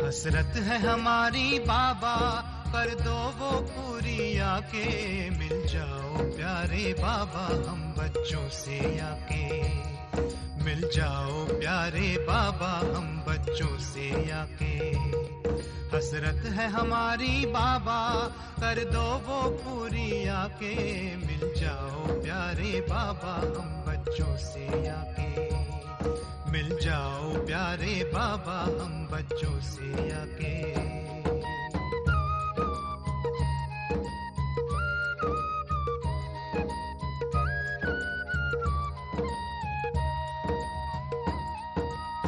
हसरत है हमारी बाबा, कर दो वो पूरी आके। मिल जाओ प्यारे बाबा हम बच्चों से आके। मिल जाओ प्यारे बाबा हम बच्चों से आके। हसरत है हमारी बाबा, कर दो वो पूरी आके। मिल जाओ प्यारे बाबा हम बच्चों से आके। मिल जाओ प्यारे बाबा हम बच्चों से आके।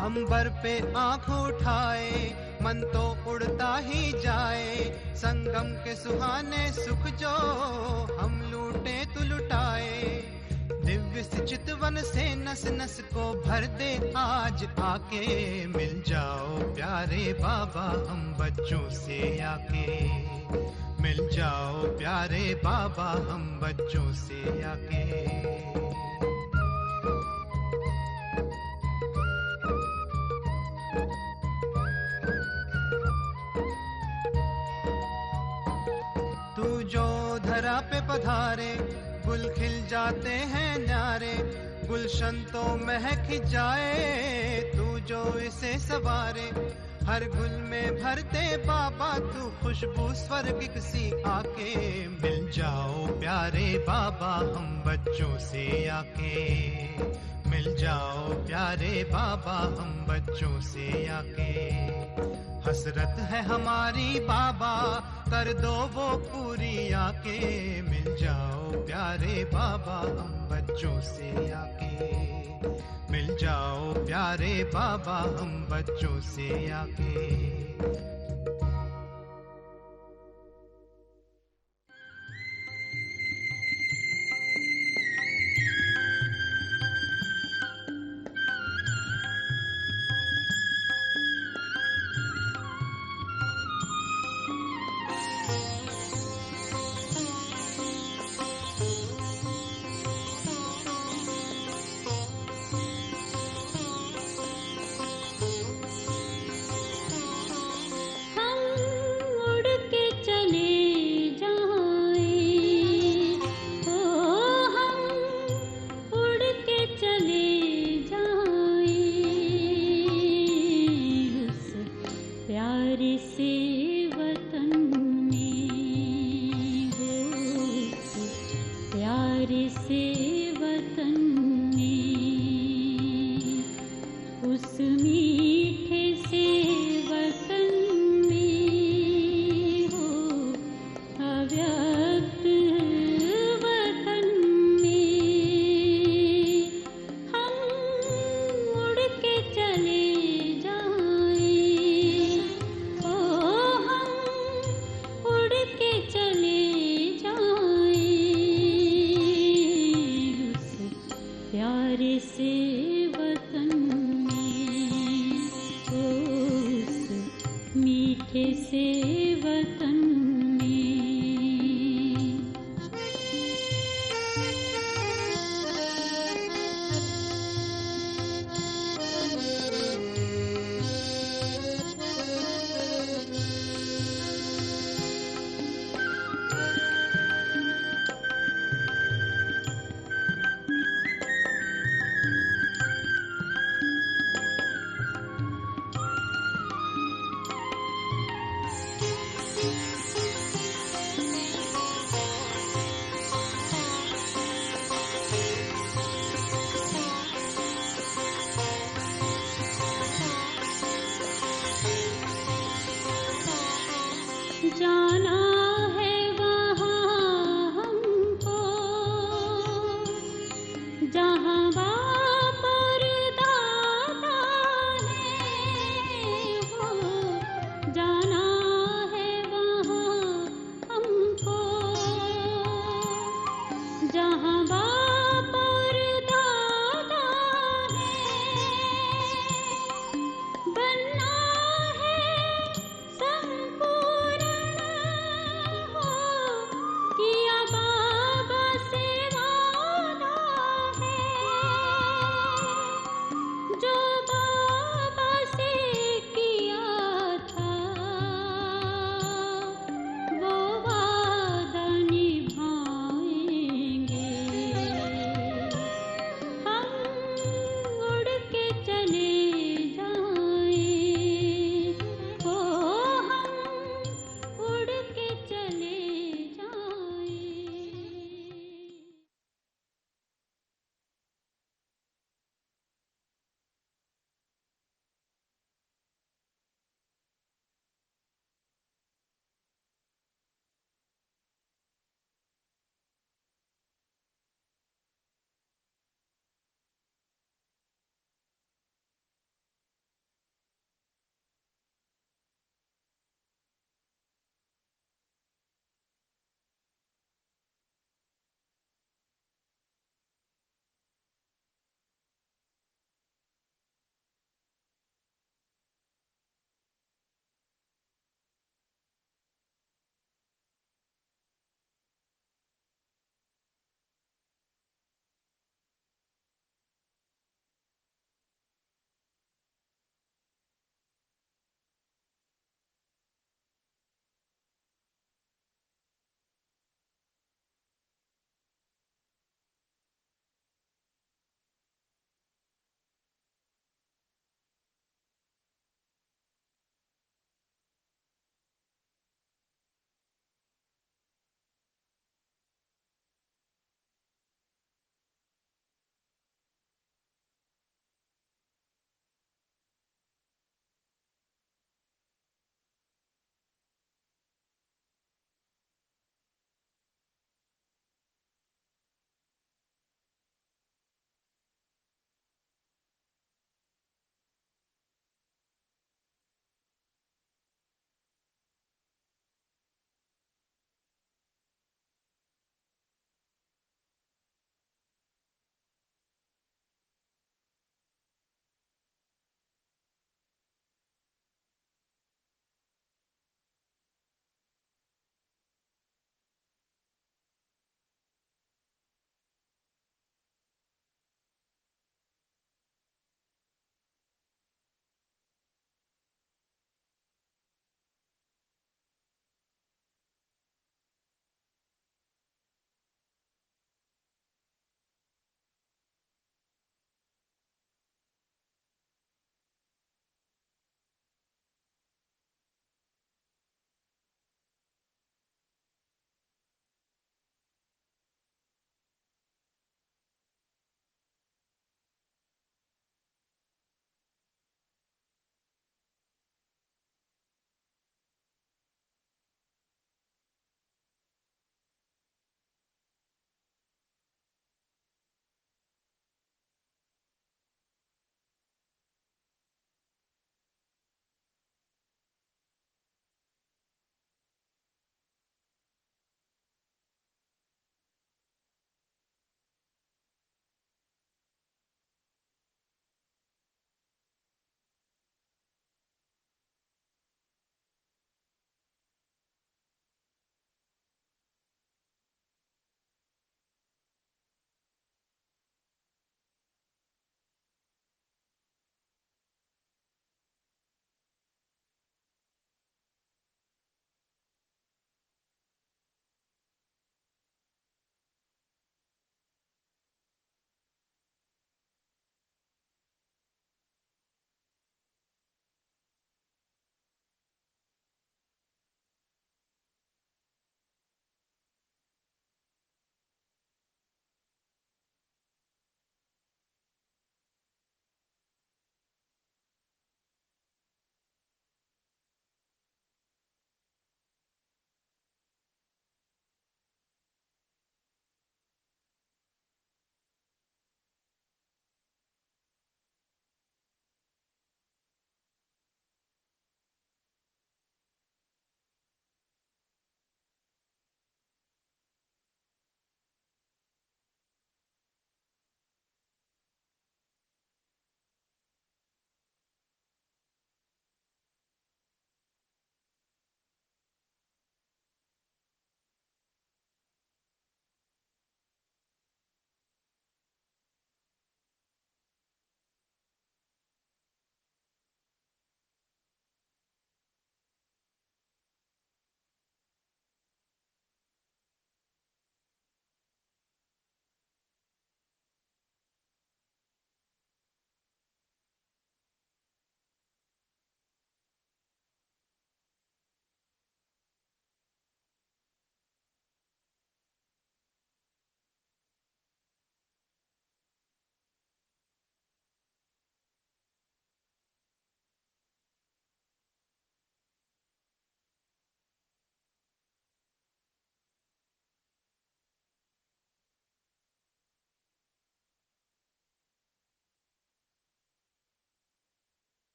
अंबर पे आंख उठाए, मन तो उड़ता ही जाए। संगम के सुहाने सुख जो हम लूटे तो लुटाए। दिव्य चितवन से नस नस को भर दे आज आके। मिल जाओ प्यारे बाबा हम बच्चों से आके। मिल जाओ प्यारे बाबा हम बच्चों से आके। तू जो धरा पे पधारे, गुल खिल जाते हैं न्यारे। गुलशन तो महक जाए, तू जो इसे सवारे। हर गुल में भरते बाबा तू खुशबू स्वर्गिक सी आके। मिल जाओ प्यारे बाबा हम बच्चों से आके। मिल जाओ प्यारे बाबा हम बच्चों से आके। हसरत है हमारी बाबा, कर दो वो पूरी आके। मिल जाओ प्यारे बाबा हम बच्चों से आके। मिल जाओ प्यारे बाबा हम बच्चों से आके।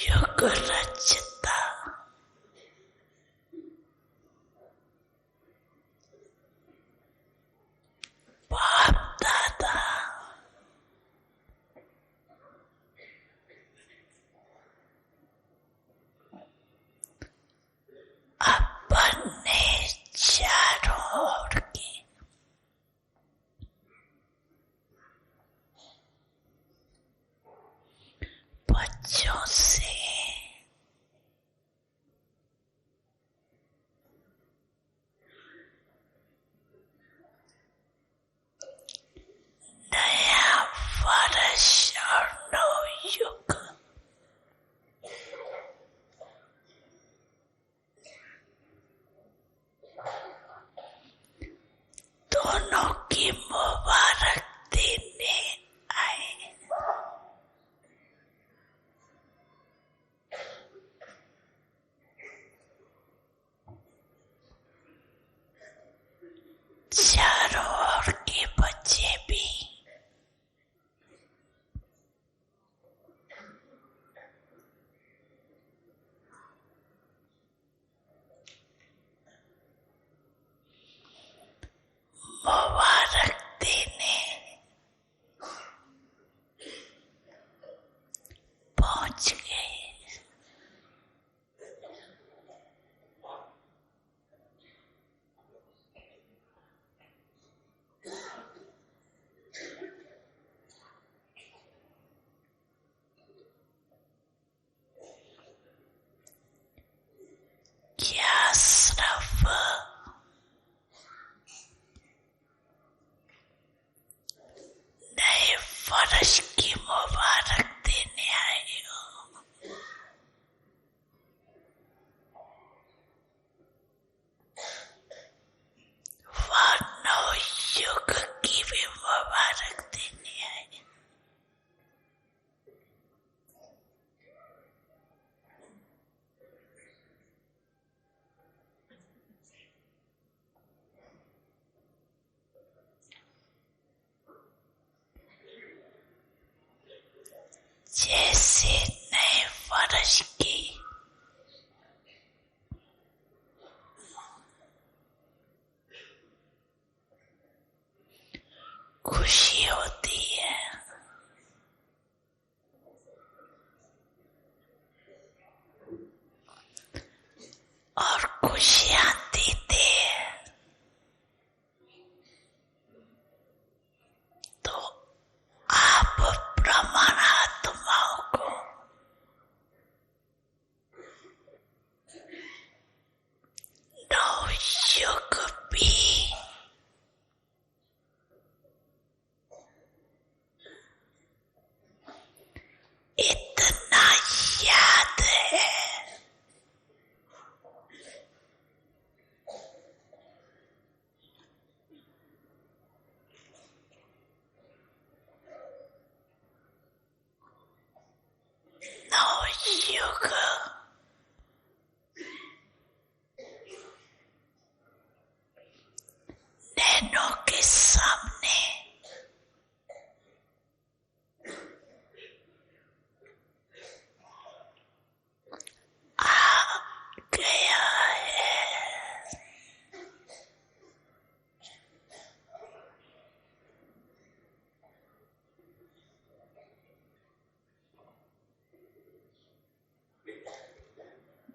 युग रचता बाप दादा अपन ने चारों ओर के बच्चों से नया वर्ष और नवयुग दोनों की मुबारक देने आए। चारों ओर के बच्चे भी मुबारक देने पहुंच गए। क्या सिर्फ नए वर्ष की मुबारक देने आए हो? वह नवयुग की भी मुबारक देने आए। जैसे नए वर्ष की खुशी होती है और खुशियां देते हैं, तो आप ब्रह्मात्माओं को नवयुग भी इतना याद है नवयुग नैनों के सामने आ गया है।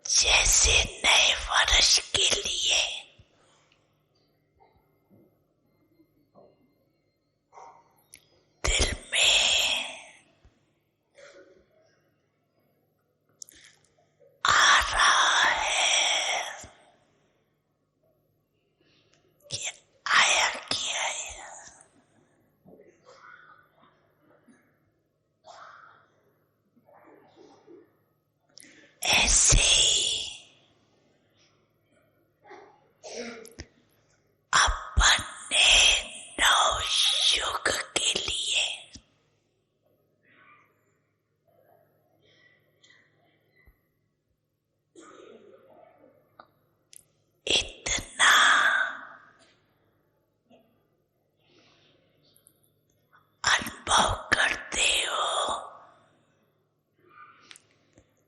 जैसे नए वर्ष के लिए दिल में आ रहा है कि आया क्या है, ऐसे ही अपन ने नवयुग के लिए इतना अनुभव करते हो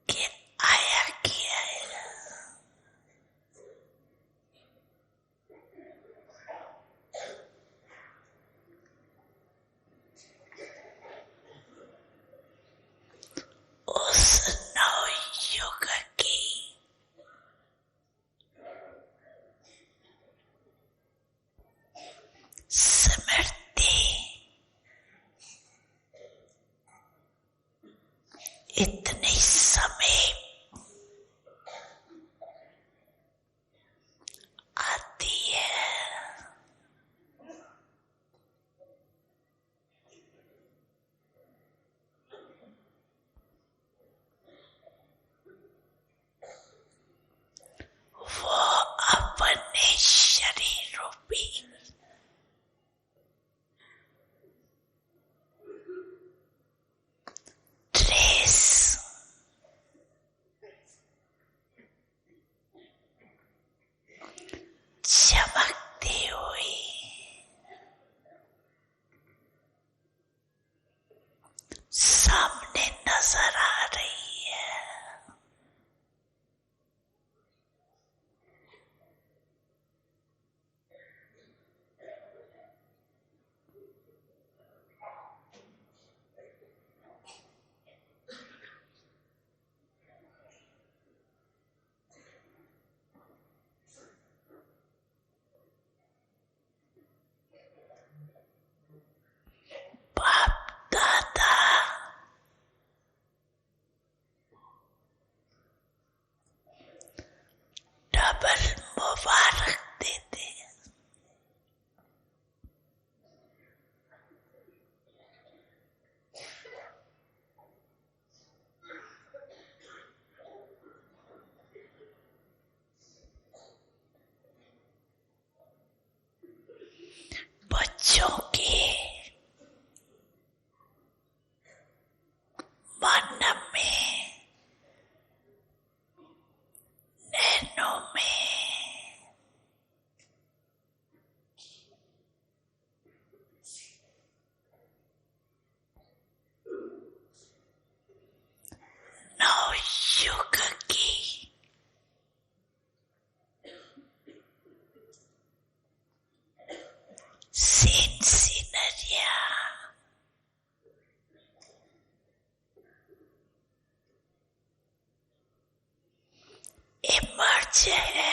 कि समीप आती है। वो अपने शरीर रूपी ड्रेस चमकती हुई सामने नजर आ रही है। बाप दादा डबल मुबारक देते। बच्चों के मन में, नैनों में नवयुग की सीन सीनरिया इमर्ज है।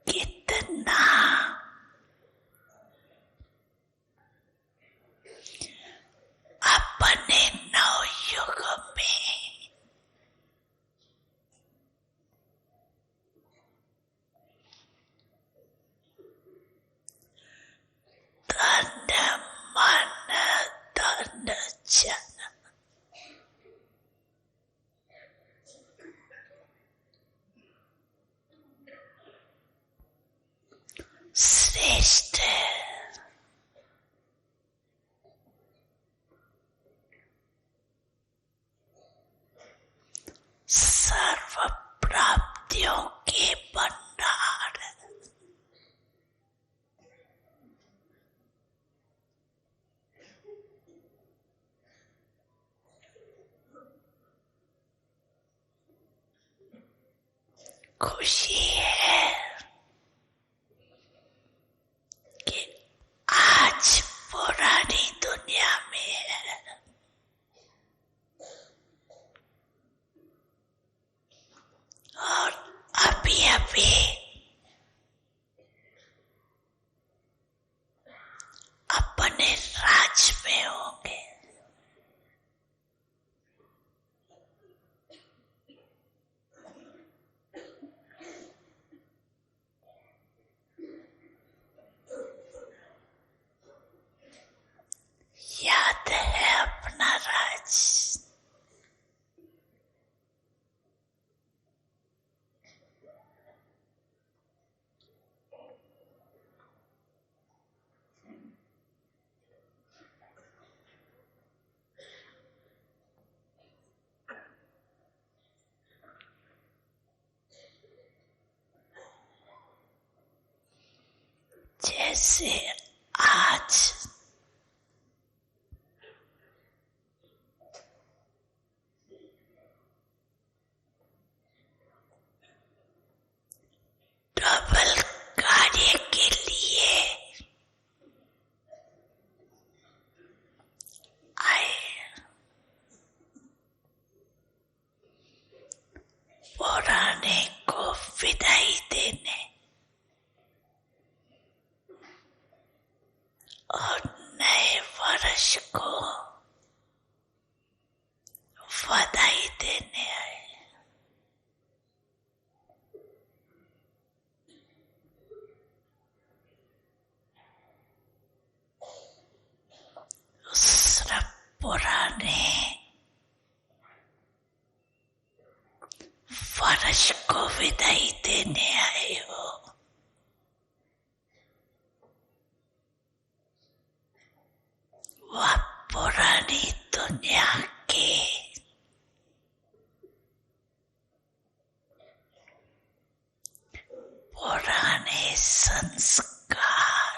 कितना अपने नवयुग में तन मन धन जन श्रेष्ठ सर्व प्राप्तियों के भंडार। खुशी है कि आज पुरानी दुनिया में है और अभी अभी अपने राज में होंगे। याद है अपना राज। जैसे आज डबल कार्य के लिए आए। पुराने फर्श को विदाई देने आए हो। वह पुरानी दुनिया के पुराने संस्कार,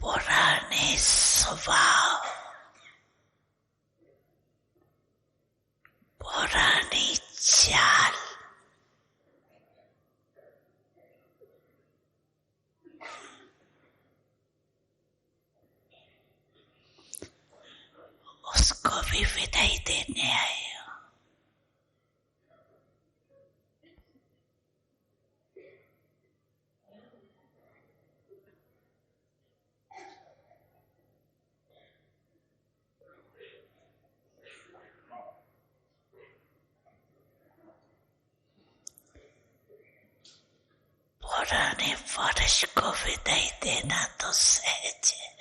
पुराने स्वभाव, पुरानी चाल, उसको भी विदाई देने आए हो। पुराने फर्श को विदाई देना तो सहज है,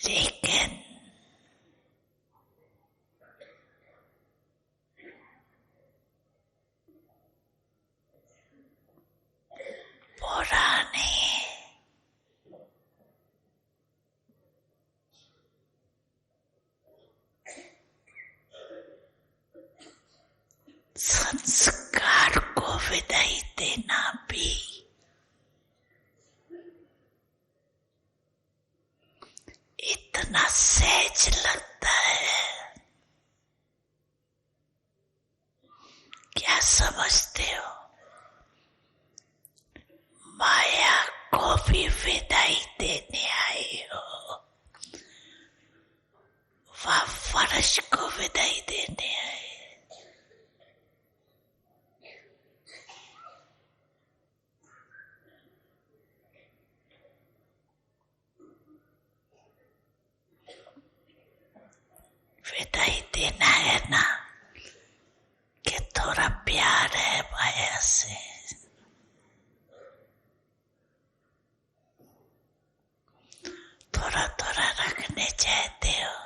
लेकिन पुराने संस्कार को विदाई देना भी इतना सहज लगता है। क्या समझते हो? माया को भी विदाई देने आए हो, वह फर्श को विदाई देने आए। विदाई देना है ना कि थोड़ा प्यार है माया से, थोड़ा थोड़ा रखने चाहते हो।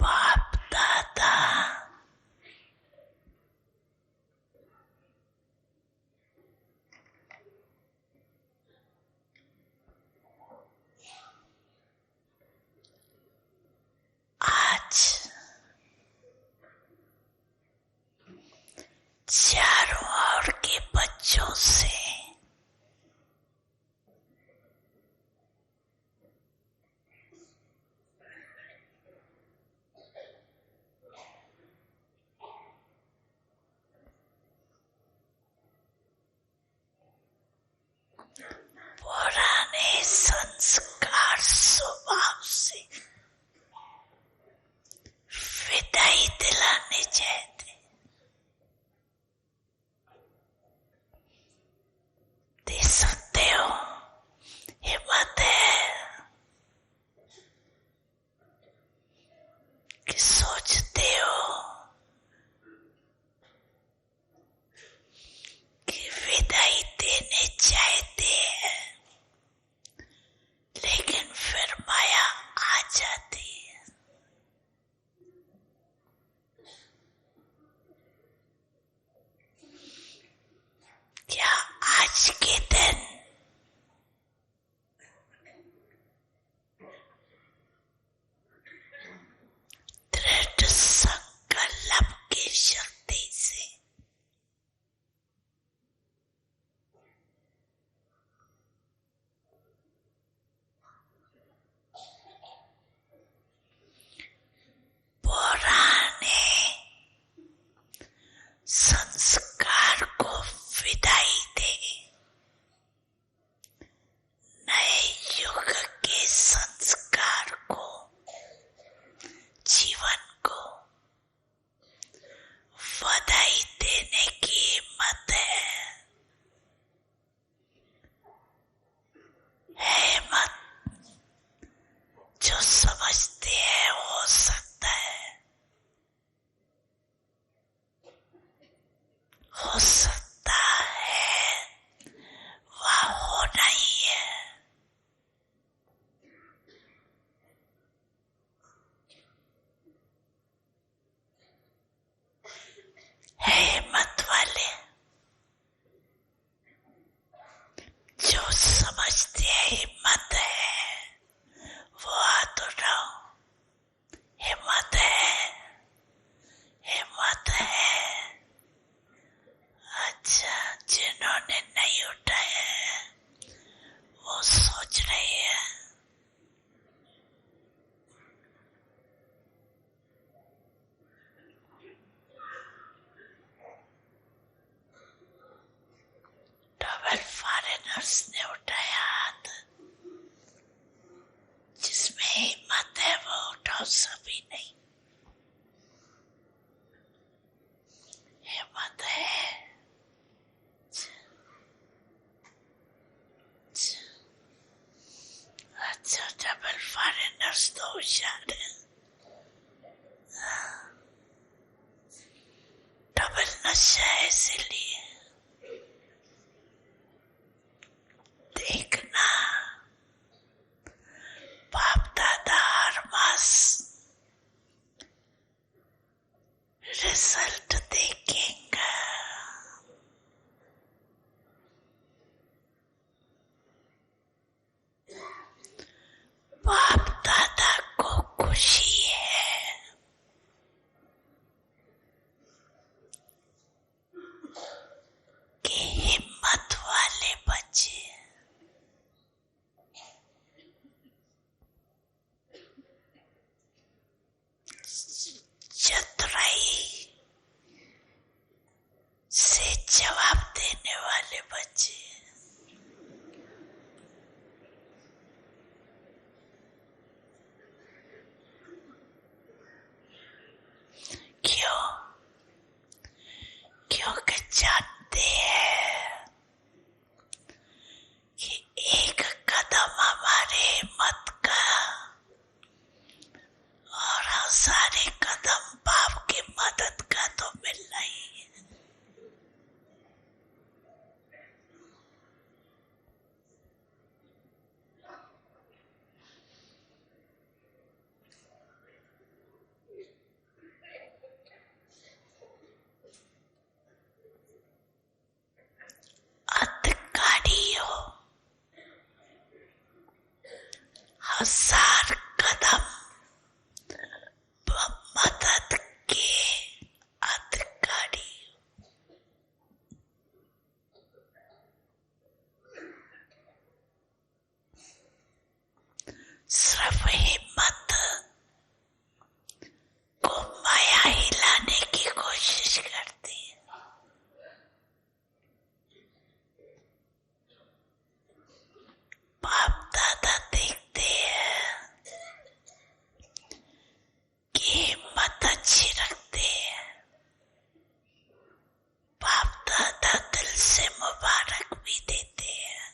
बाप दादा चारों ओर के बच्चों से पुराने संस्कार स्वभाव से विदाई दिलाने चाहते। जो समझते हैं हो सकता है, हो सकता है वह होना ही है। हिम्मत वाले जो समझते हैं हिम्मत है, वो हाथ उठाओ। हिम्मत है, हिम्मत है। अच्छा, जिन्होंने नहीं उठाया है वो सोच रहे हैं डबल फॉरेनर्स ने उठाया हाथ। जिसमें हिम्मत है वो उठाओ, सभी नहीं। हिम्मत है। अच्छा, डबल फॉरेनर्स तो होशियार है। डबल नशा है, इसीलिए देखना बाप दादा हर मास रिजल्ट देखेंगे। बाप दादा को खुशी है कि हिम्मत वाले बच्चे चतुराई से जवाब देने वाले बच्चे। क्यों? क्योंकि जानते हैं कि एक कदम हमारे हिम्मत का और सारे कदम बाप की मदद का तो मिलना ही है। अधिकारियों, 1000 कदम मदद के अधिकारी। सिर्फ हिम्मत को माया हिलाने की कोशिश करती है। बाप दादा देखते हैं कि हिम्मत अच्छी रखते हैं। बाप दादा दिल से मुबारक भी देते हैं।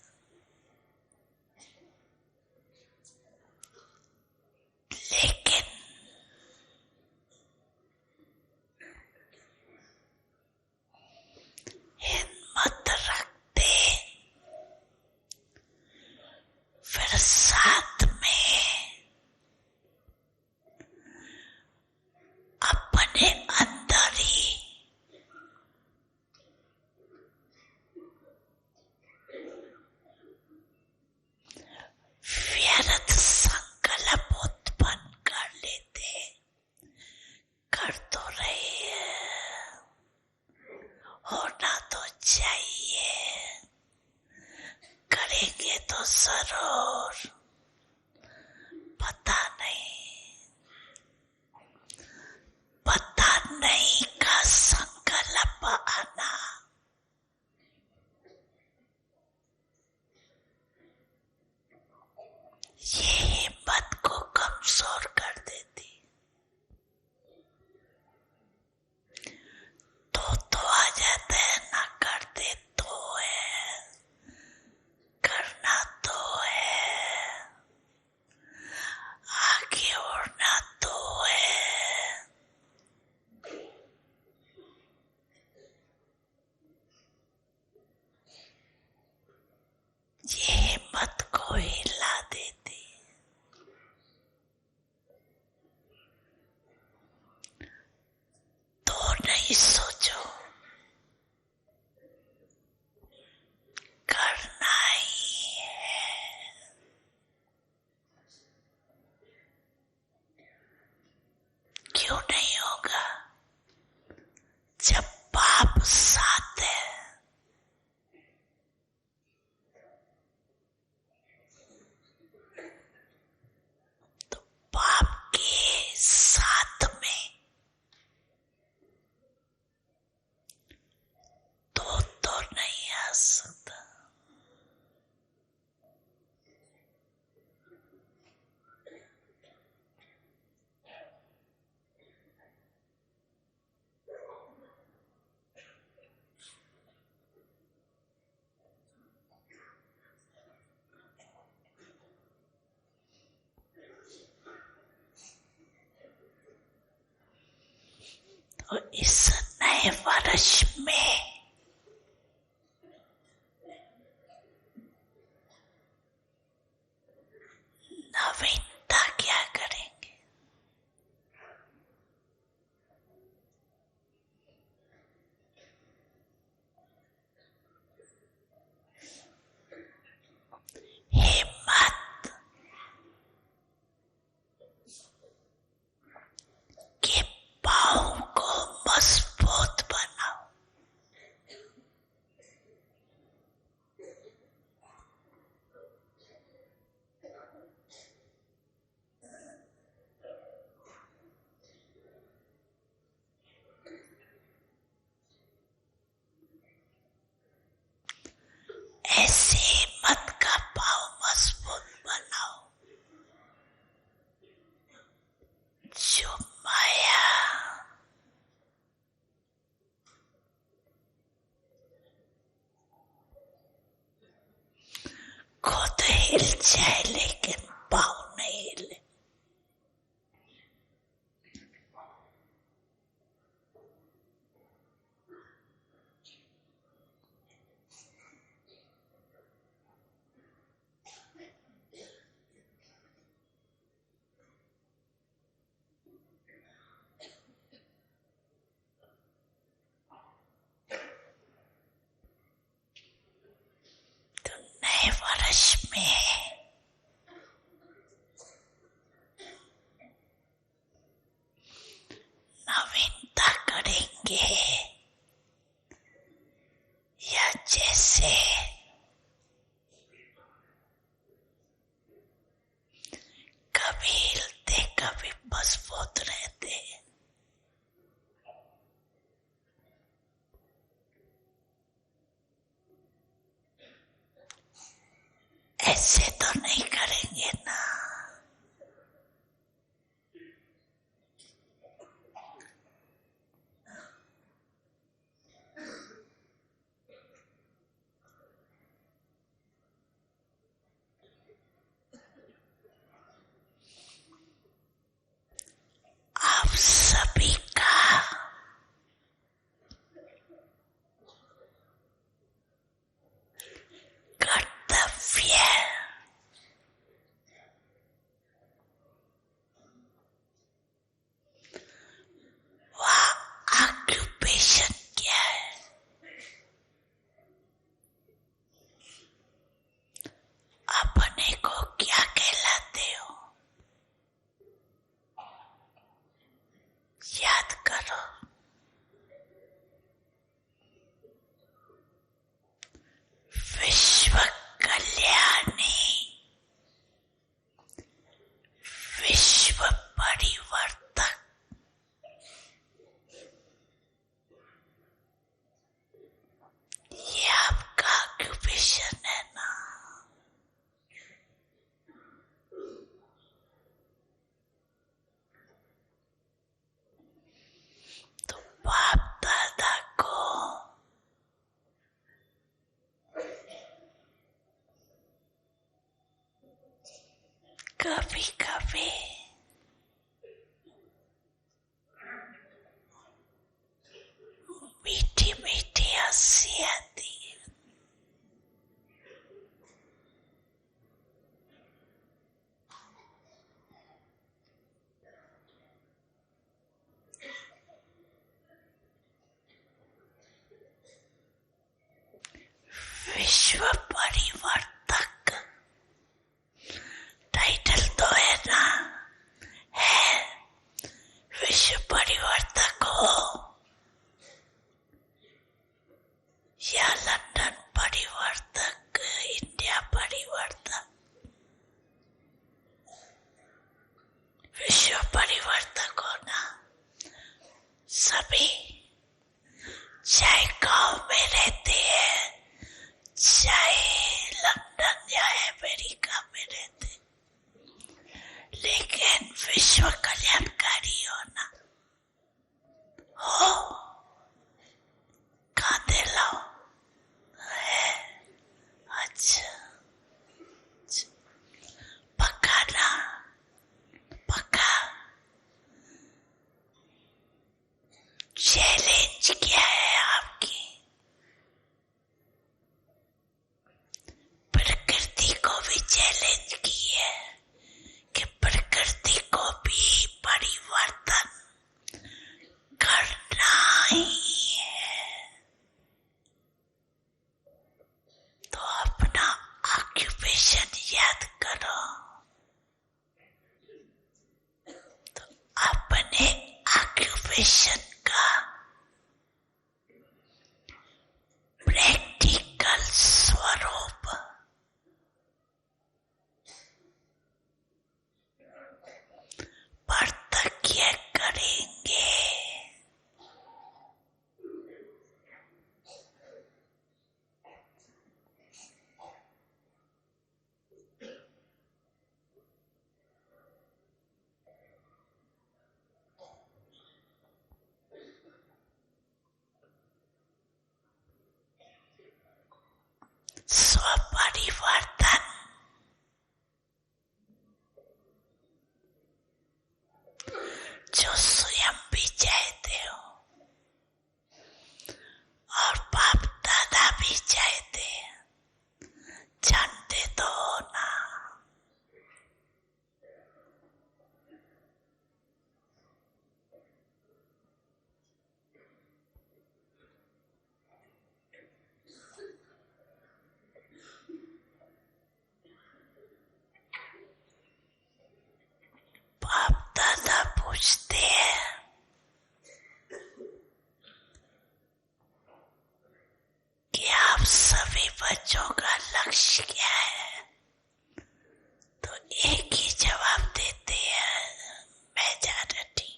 सोचो, करना ही है। क्यों नहीं होगा? जब बाप साथ है, तो बाप के साथ में तो नहीं आ सकता। तो इस नए वर्ष में नवीनता क्या करेंगे? हिम्मत के पाँव को मजबूत बनाओ। ऐसे हिम्मत का पाँव मजबूत बनाओ जो माया खुद हिल जाए लेकिन पाँव नहीं हिले। तो नए वर्ष में नवीनता करेंगे या जैसे कभी हिलते कभी मजबूत रहते? ऐसे तो नहीं करेंगे ना। आप सभी का कर्तव्य वह ऑक्यूपेशन क्या है? अपने को क्या कहलाते हो? याद करो। विश्व कल्याणी, विश्व परिवर्तक, ये आपका ऑक्यूपेशन है ना। तो बाप दादा को कभी कभी मीठी मीठी हंसी आती है। विश्व परिवर्तक टाइटल तो है ना, है विश्व परिवर्तक हो या लंदन परिवर्तक, इंडिया परिवर्तक, विश्व परिवर्तक हो ना। सभी चाहे गांव में रहते हैं, चाहे लंदन या अमेरिका में रहते, लेकिन विश्व कल्याणकारी होना हो। कांधे लाओ है। अच्छा, पक्का ना? पक्का। चैलेंज क्या है आपकी? प्रकृति को भी चैलेंज की है कि प्रकृति को भी परिवर्तन करना ही है। तो अपना ऑक्यूपेशन याद करो। तो अपने ऑक्यूपेशन का प्रैक्टिकल स्वरूप प्रत्यक्ष करेंगे। स्वपरिवर्तन जो स्वयं भी चाहते हो और बाप दादा भी चाहते हैं, जानते तो हो ना। बाप दादा पूछते हैं कि आप सभी बच्चों का लक्ष्य क्या है? तो एक ही जवाब देते हैं, मेजॉरिटी,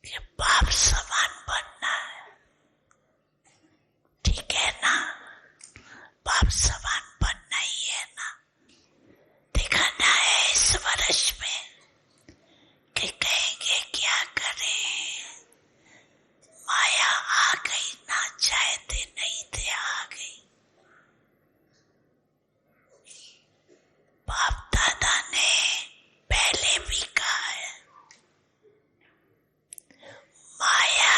कि बाप समान बनना है। ठीक है ना? बाप समान बनना ही है ना। दिखाना है इस वर्ष में कि कहेंगे क्या करें, माया आ गई, ना चाहते नहीं थे आ गई। बाप दादा ने पहले भी कहा है, माया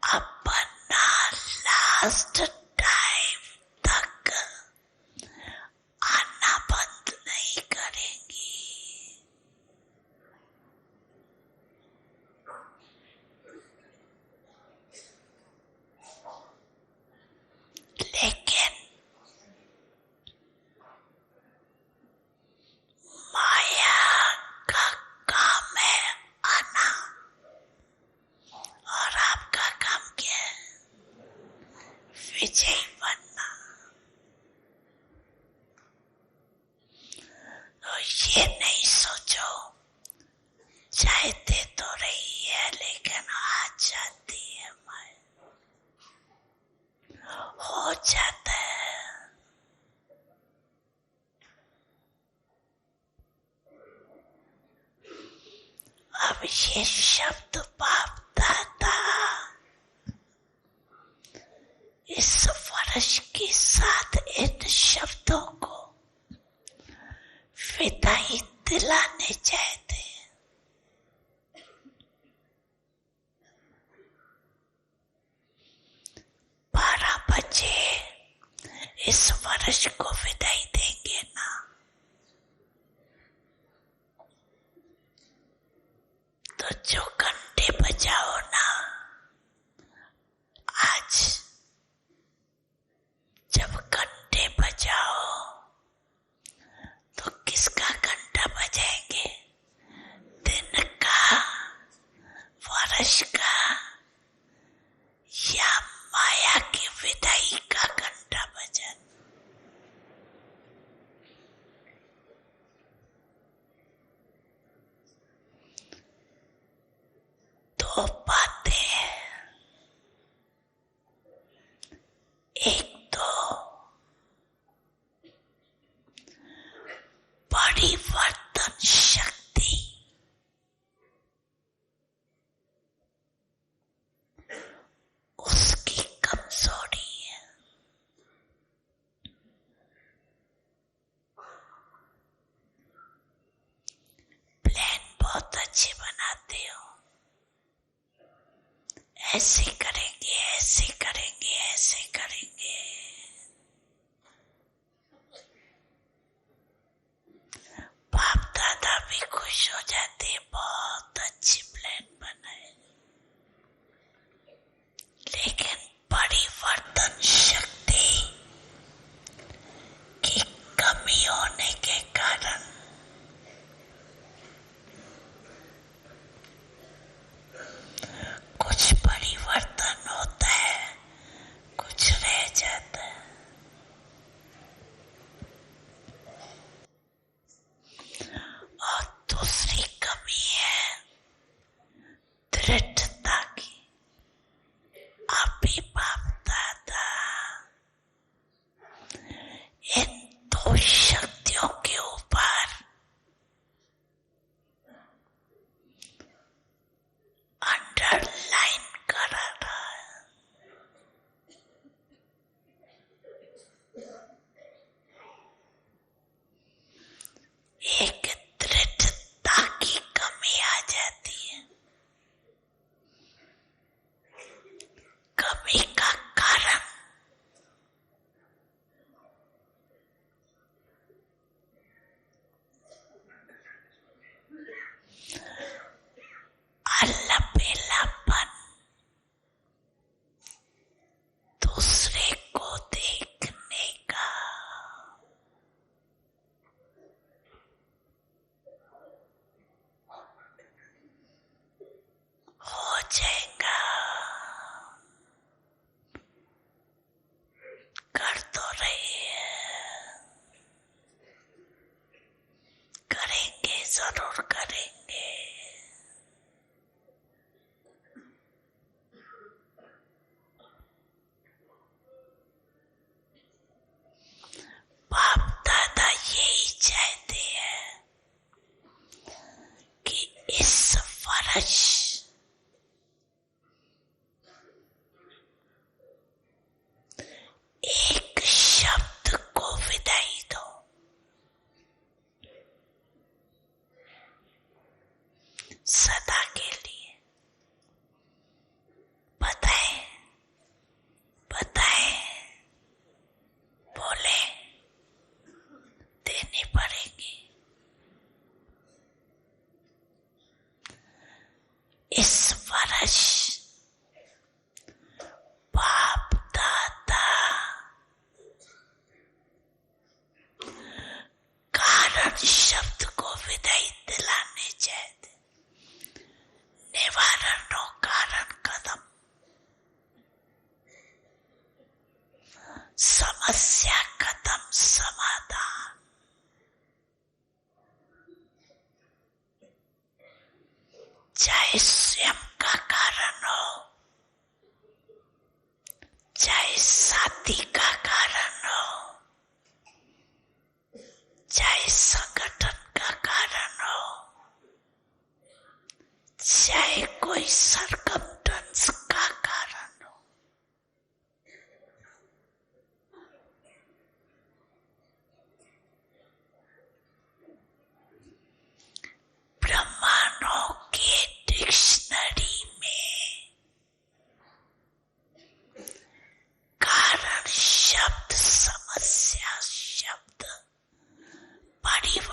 अपना लास्ट टाइम तक आना बंद नहीं करेंगी। लेकिन माया का काम है आना, और आपका काम क्या है? विजयी बनना। तो ये नहीं सोचो चाहते तो रही है लेकिन आ जाती है माया, हो जाता है। अब ये शब्द बाप दादा इस वर्ष के साथ इन शब्दों को विदाई दिलाने चाहते हैं। 12 बजे इस वर्ष को विदाई देंगे ना। तो जो घंटे बजाओ ना, चाहती हूँ, ऐसे करेंगे, ऐसे करेंगे, ऐसे करेंगे। बाप दादा भी खुश हो जाते, बहुत अच्छी प्लान बनाए। लेकिन परिवर्तन शक्ति की कमी होने के कारण कुछ परिवर्तन होता है, कुछ रह जाता है। और दूसरी कमी है दृढ़ता की। अभी बाप दादा इन दो शक्तियों के ऊपर अंडरलाइन कर रहा है। एक दृढ़ता की कमी आ जाती है। कमी का कारण अलबेलापन, दूसरे को देखने का। हो जाएगा, कर तो रही है, करेंगे, जरूर करेंगे। बाप दादा यही चाहते हैं कि इस वर्ष एक शब्द को विदाई दो। सदा के लिए बताएं, बताएं, बोले, देनी पड़ेगी। इस वर्ष बाप दादा कारण शब्द को विदाई दिलाने चाहते। निवारण और कारण कदम, समस्या कदम समाधान। चाहे स्वयं का कारण हो, चाहे साथी का कारण हो, चाहे संगठन का कारण हो, चाहे कोई सरकमस्टेंस का कारण हो। ब्रह्मांडों के डिक्शनरी में कारण शब्द, समस्या शब्द, परिवर्तन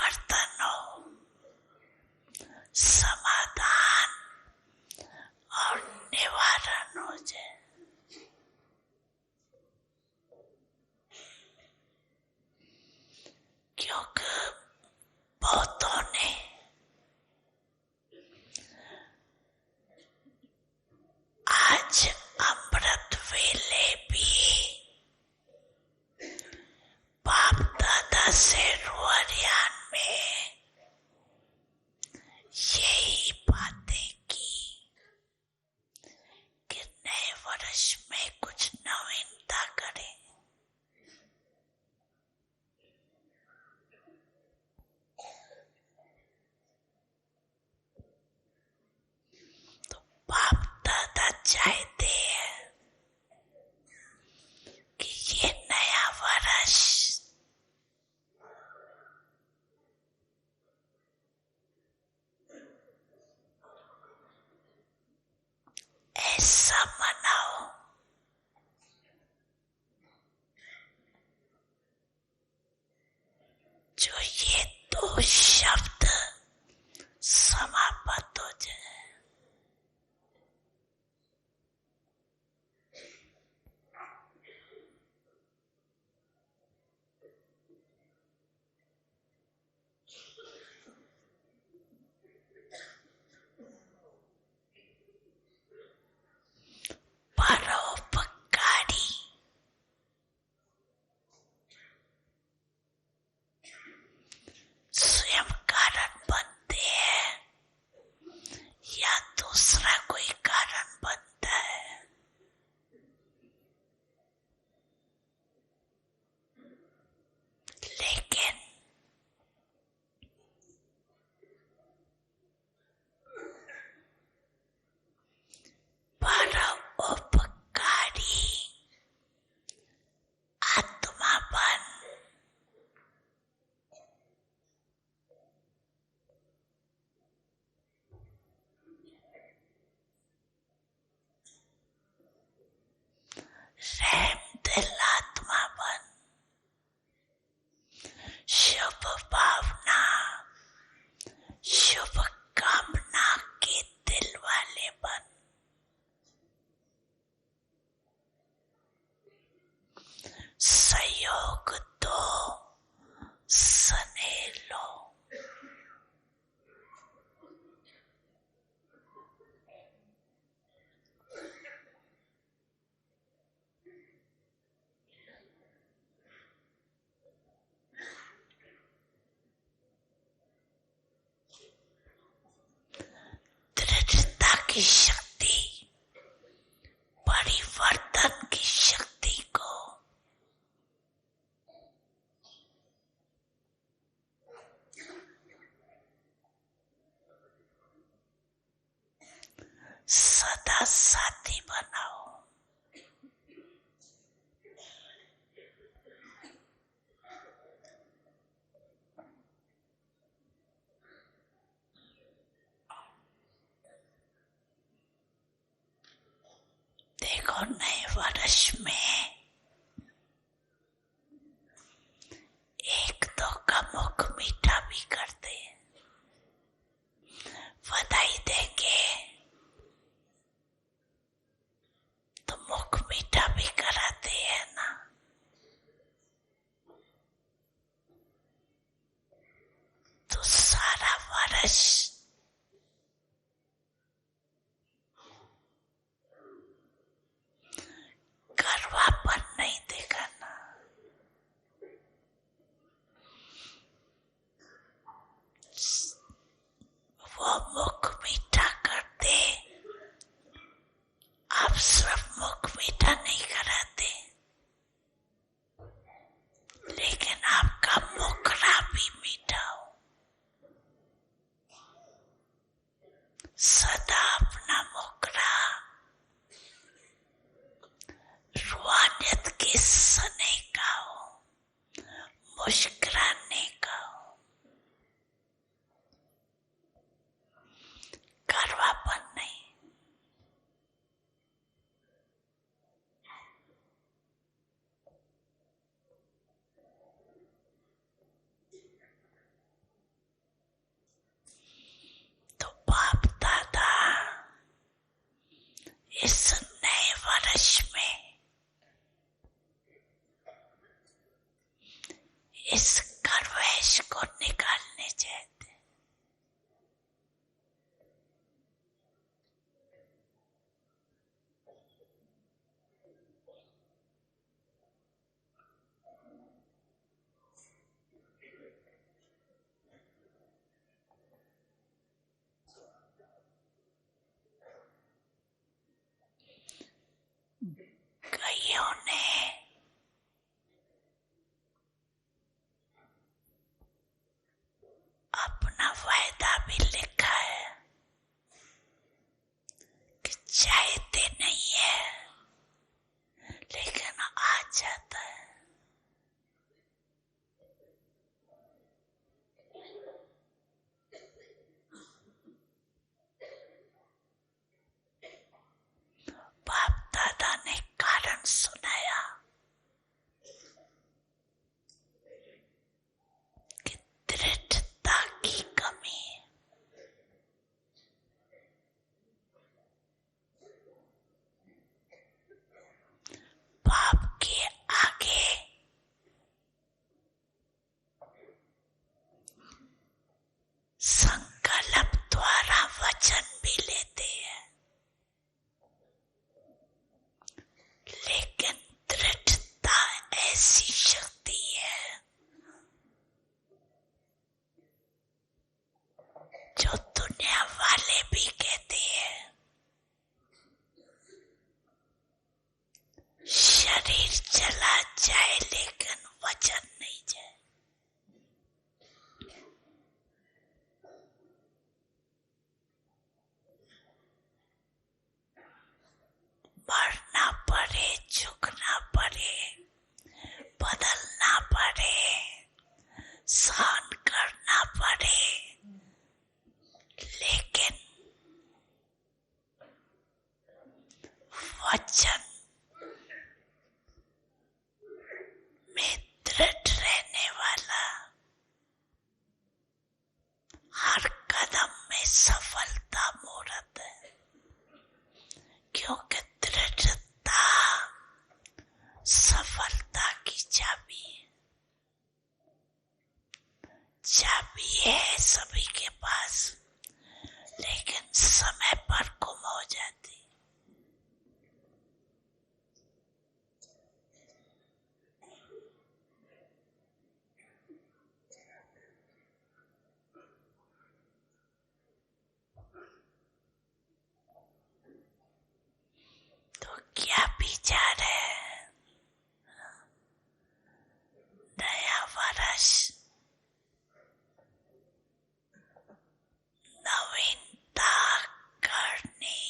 साथी बनाओ। देखो नए वर्ष में एक दो का मुख मीठा भी करते, बधाई देंगे तो मुख मीठा भी कराते हैं ना। तो सारा वर्ष गर्वापन नहीं दिखाना, वो मुख मीठा करते, आप सिर्फ मुख मीठा नहीं कराते, लेकिन आपका मुखड़ा भी मीठा हो। सदा अपना मुखड़ा रूहानियत के सने का हो, मुस्कुराने का हो, गर्वापन नहीं। तो बाप दादा इस नए वर्ष में इस गर्वेश को निकालने चाहते। कईयों ने अपना वायदा भी लिखा है कि चाहते नहीं है लेकिन आ जाता है। बाप दादा ने कारण सुनाया कि दृढ़ता की कमी, बाप के आगे संकल्प द्वारा वचन भी लेते हैं, लेकिन दृढ़ता ऐसी शक्ति है जो दुनिया वाले भी कहते हैं शरीर चला जाए लेकिन वचन नहीं जाए। मरना पड़े, झुकना पड़े, बदलना पड़े, सहन करना पड़े, लेकिन वचन में दृढ़ रहने वाला हर कदम में सफलता मूर्त है, क्योंकि दृढ़ता सफलता की चाबी है। चाबी है सभी के पास, लेकिन समय पर गुम हो जाती। तो क्या विचार है? नया वर्ष नवीनता करनी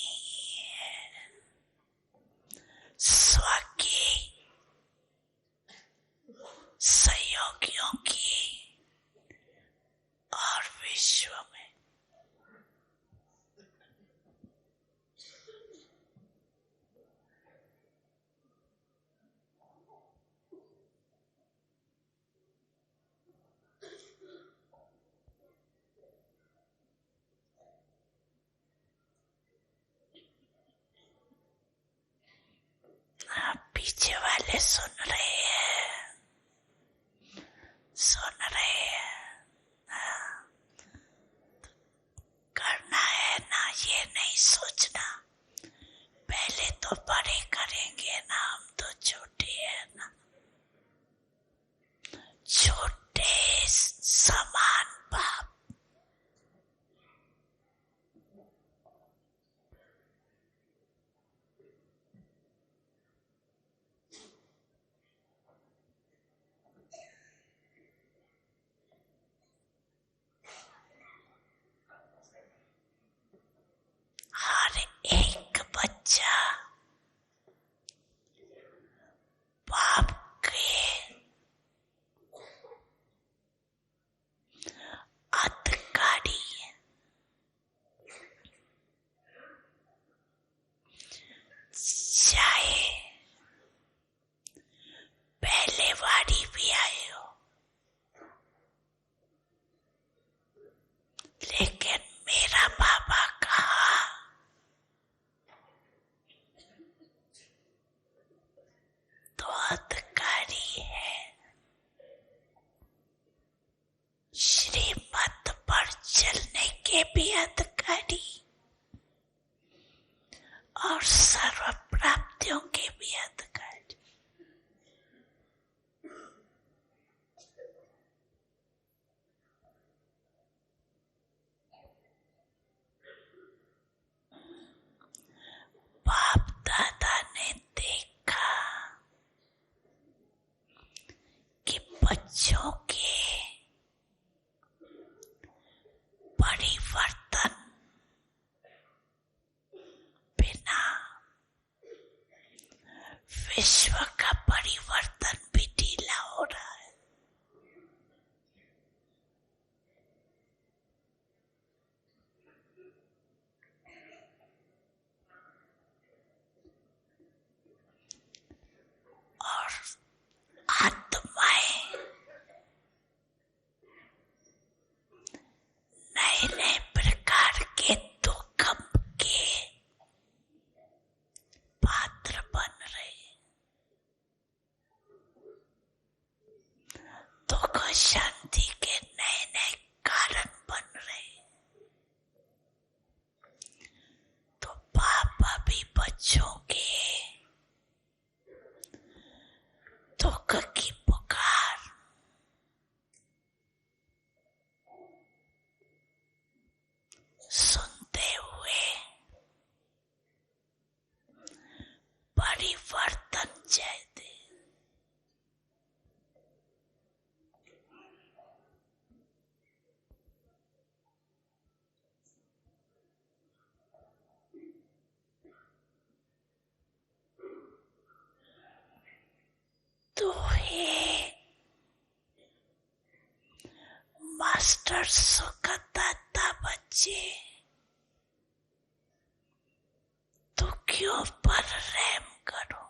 सुन रहे हैं, सुन रहे हैं। करना है ना, ये नहीं सोचना पहले तो बड़े करेंगे ना, हम तो छोटे हैं ना। छोटे समान बाप। हर एक बच्चा बाप के अधिकारी, चाहे पहले वाड़ी भी आए हो, लेकिन मेरा बाबा कहा तो अधिकारी है। श्रीमत पर चलने के भी अधिकारी और सर्व प्राप्तियों के भी अधिकारी। बाप दादा ने देखा कि बच्चों के परिवर्तन बिना विश्व का परिवर्तन भी ढीला हो रहा है। और आत्माएं नए नए प्रकार के दुख के पात्र बन रहे, दुख शांति के नए नए कारण बन रहे। तो पापा भी बच्चों के दुख की पुकार सुनते हुए परिवर्तन चाहते। तो हे मास्टर सुखदाता बच्चे, तो क्यों पर रहम करो।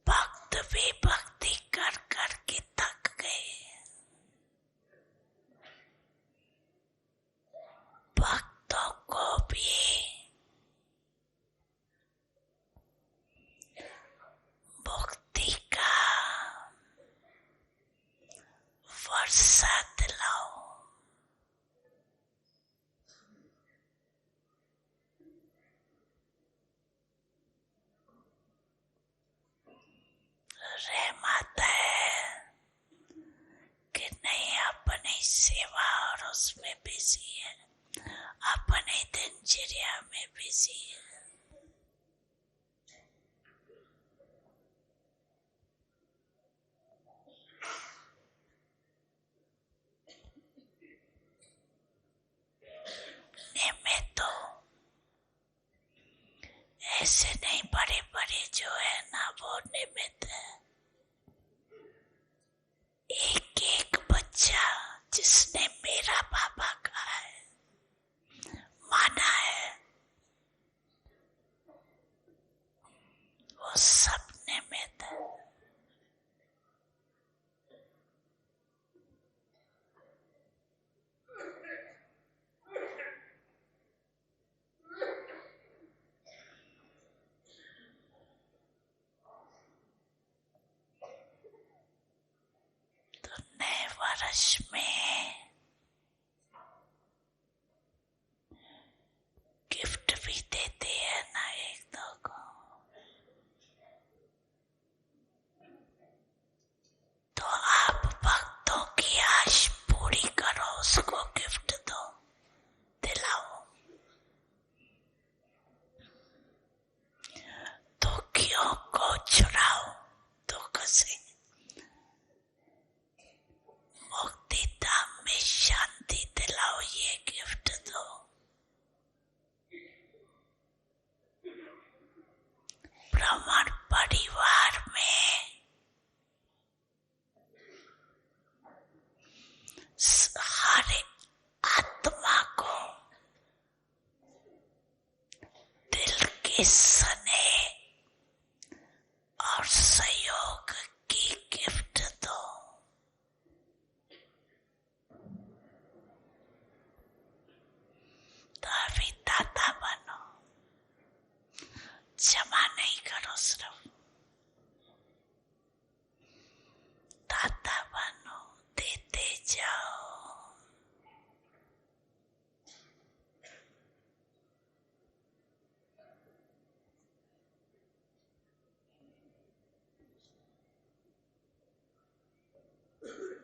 भक्त भी भक्ति कर कर के थक गए। भक्तों को भी मुक्ति का वर्षा दिलाओ। रहमत है कि नहीं अपनी सेवा और उसमें बिजी है, अपनी दिनचर्या में बिजी है। निमित्त हो, ऐसे नहीं बड़े बड़े जो है ना वो निमित्त है। एक एक बच्चा जिसने मेरा बाबा कहा है, माना है, वो सब निमित्त है। रस में गिफ्ट भी देते हैं ना एक दो को, तो आप भक्तों की आश पूरी करो, उसको गिफ्ट दो, दिलाओ। दुखियों को छुड़ाओ दुख से, मुक्ति धाम में शांति दिलाओ, ये गिफ्ट दो। ब्राह्मण परिवार में हर आत्मा को दिल के स्नेह और सहयोग की गिफ्ट दो। तो अभी दाता बनो, जमा नहीं करो, सिर्फ दाता बनो, देते जाओ।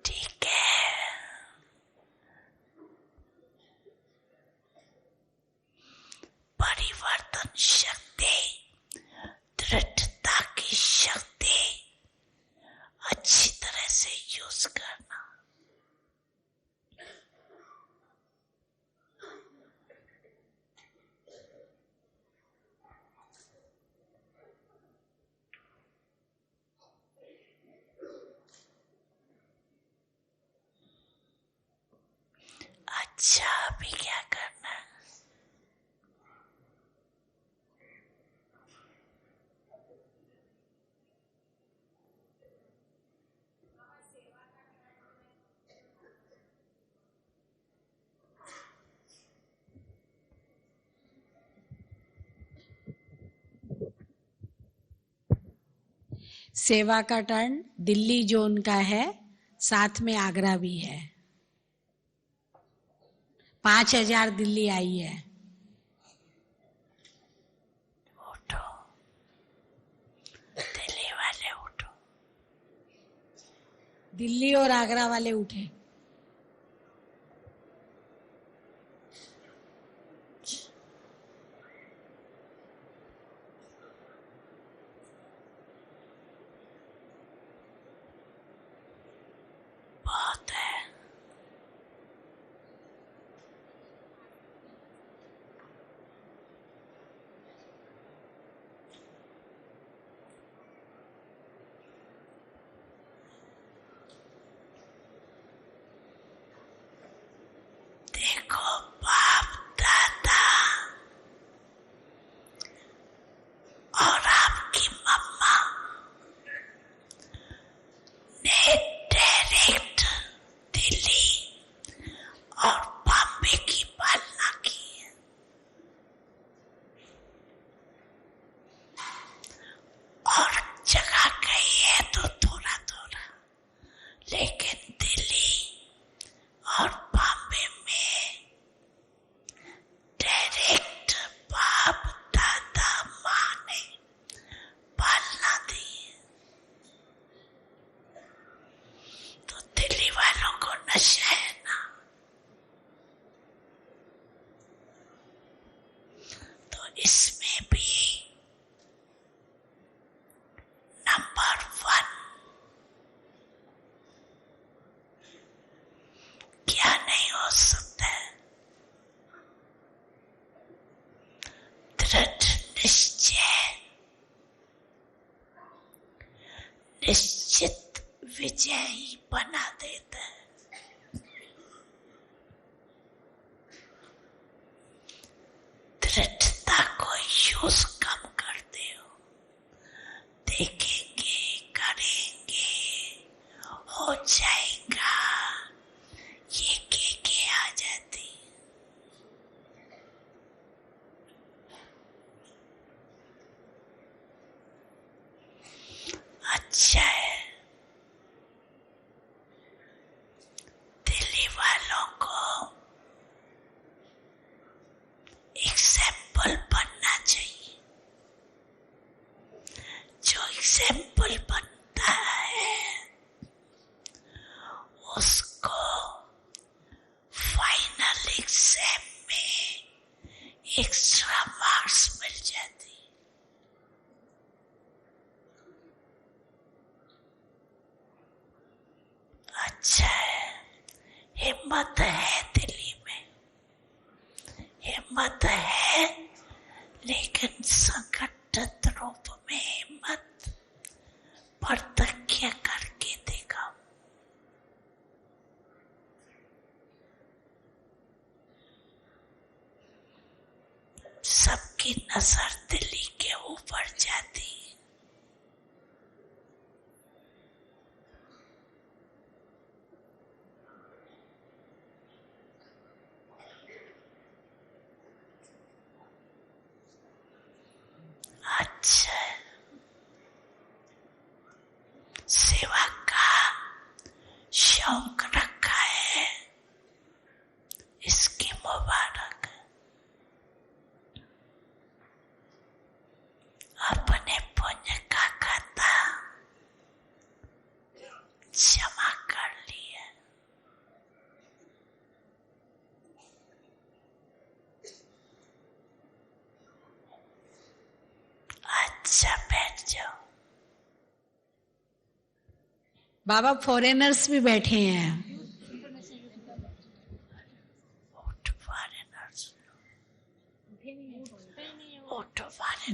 ठीक है, परिवर्तन शक्ति, दृढ़ता की शक्ति अच्छी तरह से यूज करना। अच्छा, अभी क्या करना है? सेवा का टर्न दिल्ली जोन का है, साथ में आगरा भी है। 5000 दिल्ली आई है। उठो, दिल्ली वाले उठो। दिल्ली और आगरा वाले उठे। बहुत है। देखो, बाप दादा और आपकी मम्मा ने डायरेक्ट दिल्ली और बॉम्बे की पालना की है। और जगह गई है तो थोड़ा थोड़ा, लेकिन दिल्ली और बॉम्बे में डायरेक्ट बाप दादा माँ ने पालना दी है। तो दिल्ली वालों को नशा है ना, तो इसमें भी नंबर 1 क्या नहीं हो सकता है? दृढ़ निश्चय, निश्चित विजयी बना देता है। दृढ़ता को यूज कम करते हो, देखेंगे, करेंगे, हो जाएगा, ये के आ जाती। अच्छा है, वालों को एग्जाम्पल बनना चाहिए। जो एग्जाम्पल बनता है उसको फाइनल एग्जाम में एक्स्ट्रा मार्क्स मिल जाती। अच्छा है, हिम्मत है दिल्ली में, हिम्मत है, लेकिन संगठित रूप में हिम्मत प्रतिज्ञा करके दिखाओ। सबकी नजर दिल्ली के ऊपर जाती। अच्छा, सेवा का शौक रखा है, इसकी मुबारक। अपने पुण्य का खाता जमा कर लिया। अच्छा, बैठ जाओ। बाबा फॉरेनर्स भी बैठे हैं।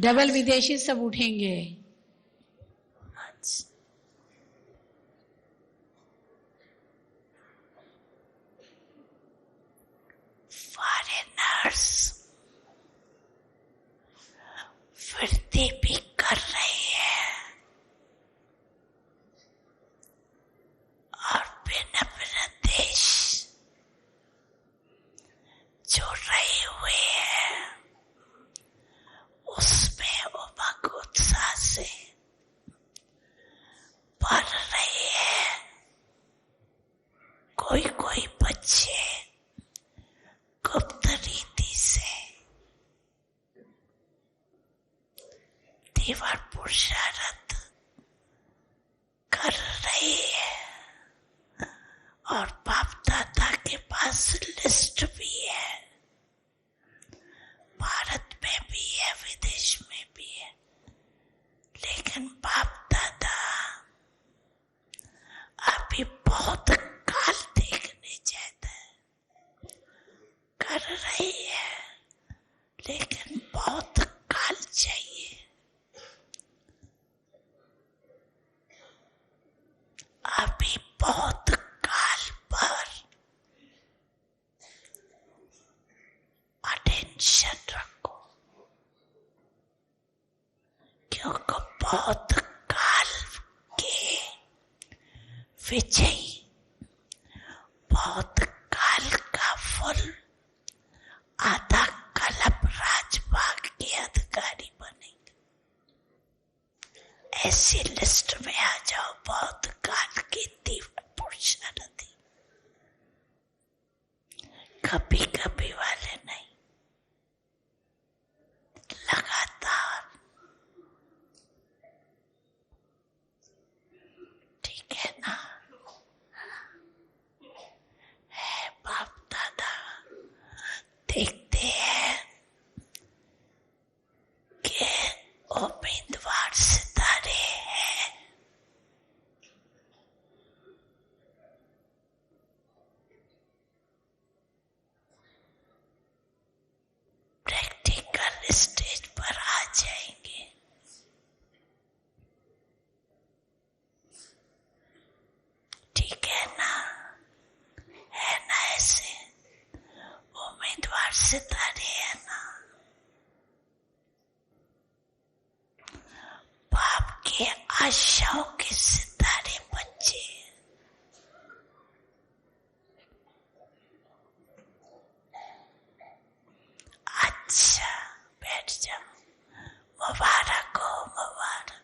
डबल विदेशी सब उठेंगे। फॉरेनर्स वृद्धि भी कर रही है और भिन्न देश जो रहे हुए हैं उसमें उमंग उत्साह से बढ़ रही है। कोई बच्चे गुप्त रीति से दीवार पुरुषार्थ कर रही है और बाप दादा के पास लिस्ट भी है। भारत में भी है, विदेश में भी है, लेकिन बाप दादा अभी बहुत काल देखने जाता है। कर रही है, लेकिन बहुत काल चाहिए। अभी बहुत काल पर अटेंशन रखो, क्योंकि बहुत काल के विजयी बहुत काल का फल आधा कल्प राजबाग के अधिकारी बनेंगे। ऐसी लिस्ट में आ जाओ, बहुत काल की तीव्र पुरुषार्थी, कभी कभी वाले नहीं, लगातार। ठीक है ना? है बाप दादा, देखते हैं कि उम्मीदवार सितारे हैं। प्रैक्टिकल स्टेज पर आ जाएंगे। ठीक है ना? है ना? ऐसे उम्मीदवार सितारे है ना? बाप के आशाओं के सितारे बच्चे। अच्छा, बैठ जाओ। मुबारक हो, मुबारक।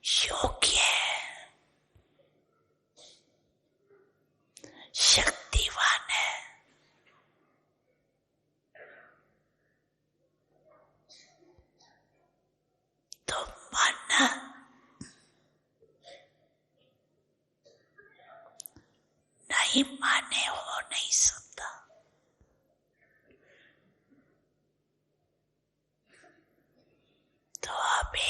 योग्य, शक्तिवान है। तो मन नहीं माने हो नहीं सकता। तो अभी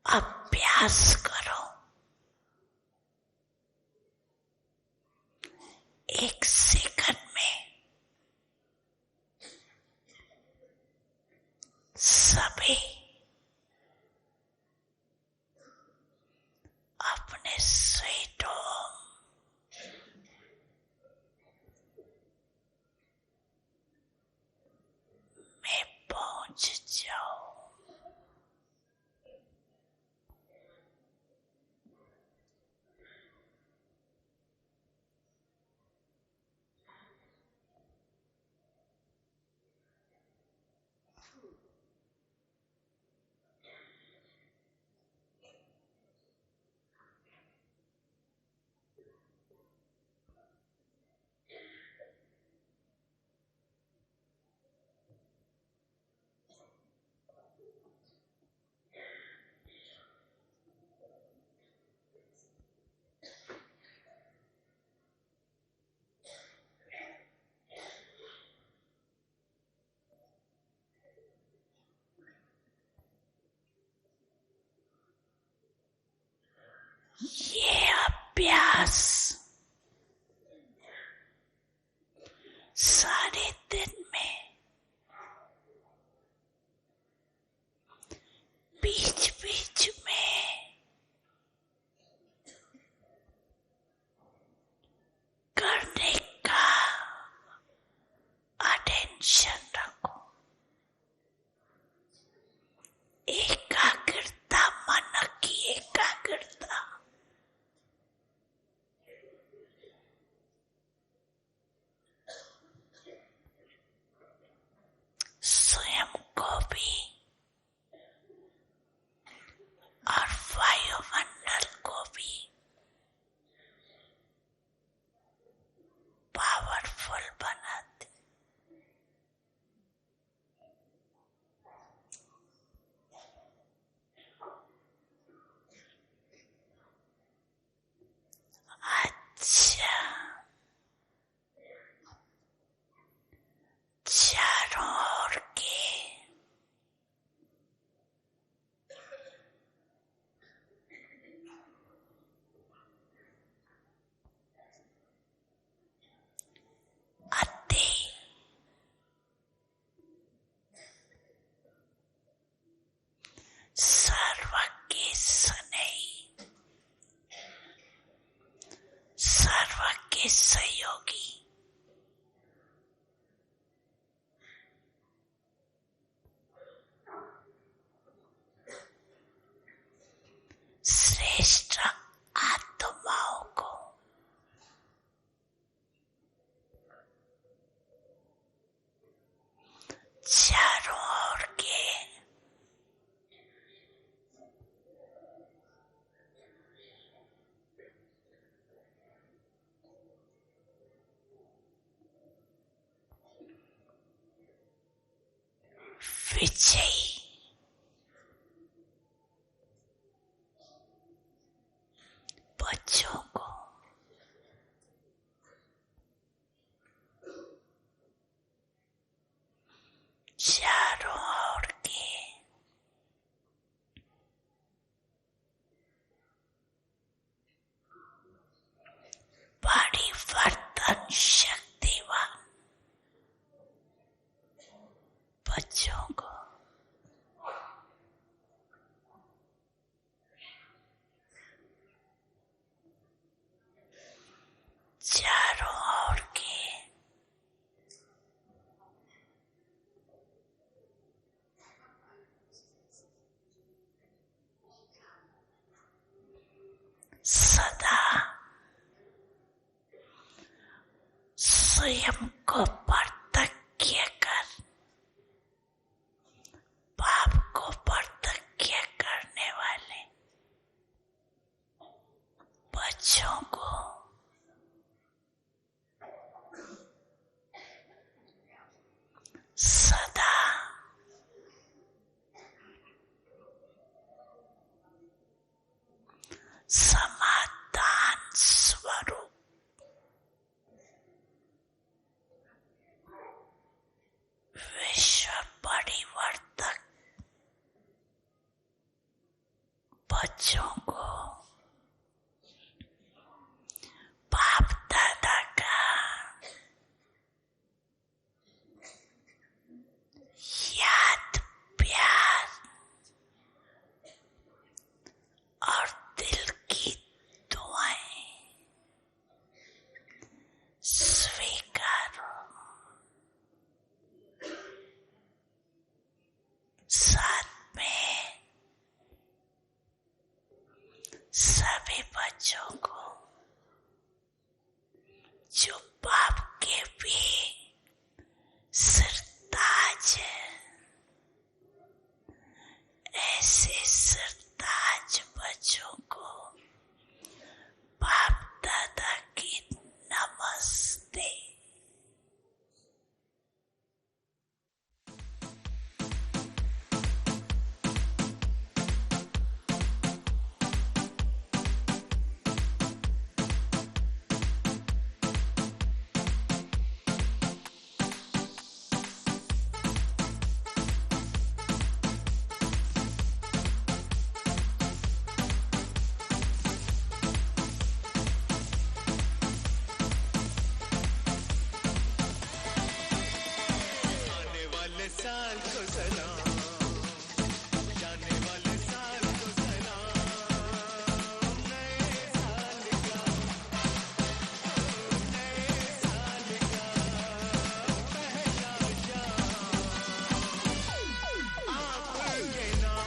अभ्यास करो। 1 सेकंड में सभी अपने स्वीट होम में पहुंच जाओ। ये अभ्यास सारे दिन में बीच बीच में करने का अटेंशन रखो। एकाग्रता, मन की एकाग्रता। स्वयं को भी और वायुमंडल को भी पावरफुल बनाते। अच्छा, चारों ओर के अति सर्वज्ञ स्नेही, सर्वज्ञ सहयोगी, श्रेष्ठ आत्माओं को चारों ओर के विजयी बच्चों को चारों ओर के परिवर्तन शक्तिवान बच्चों को चारों ओर के सदा स्वयं को प्रत्यक्ष कर बच्चों को बाप दादा का याद, प्यार और दिल की दुआएं स्वीकारो। साथ में सभी बच्चों को जो बाप के भी सरताज है, ऐसे सरताज बच्चों को बाप दादा की नमस्ते। साल को सलाम, जाने वाले साल को सलाम, नए साल का, नए साल का पहला जाम, आपके नाम।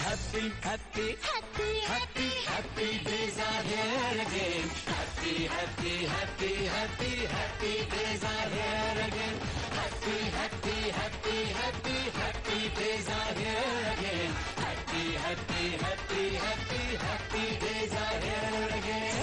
Happy, happy, happy, happy, happy days are here again. Happy, happy, happy, happy, happy days are here again. Happy, happy, happy, happy, happy days are here again. Happy, happy, happy, happy, happy days are here again.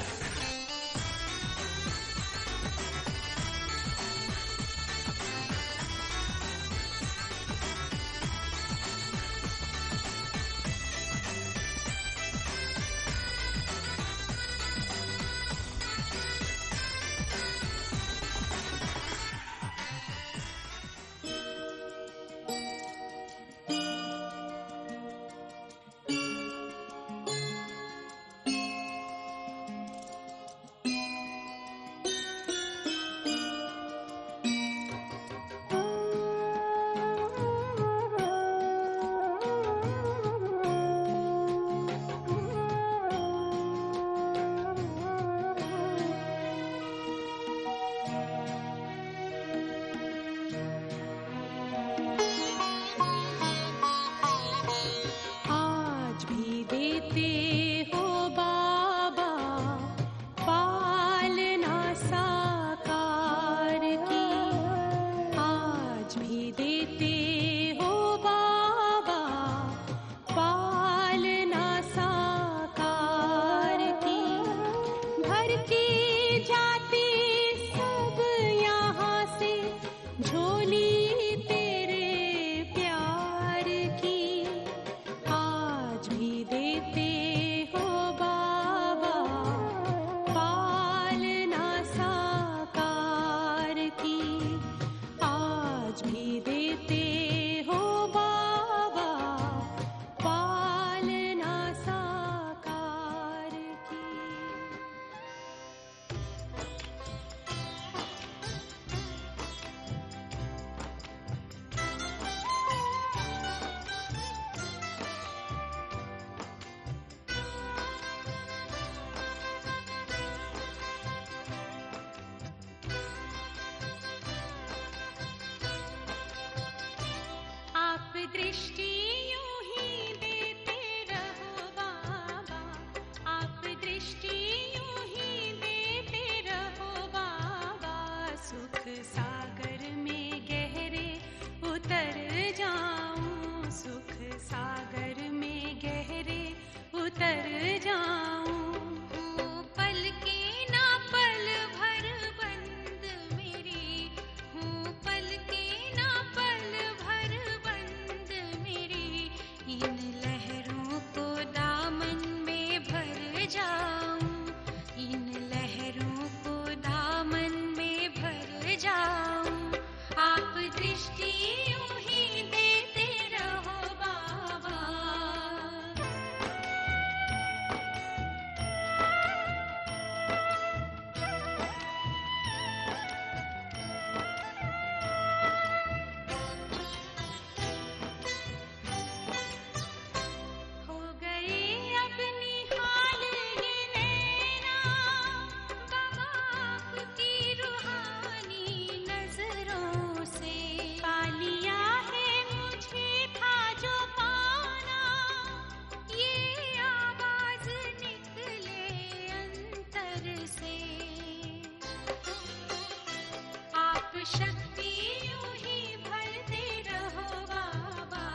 शक्ति यूं ही भरते रहो बाबा,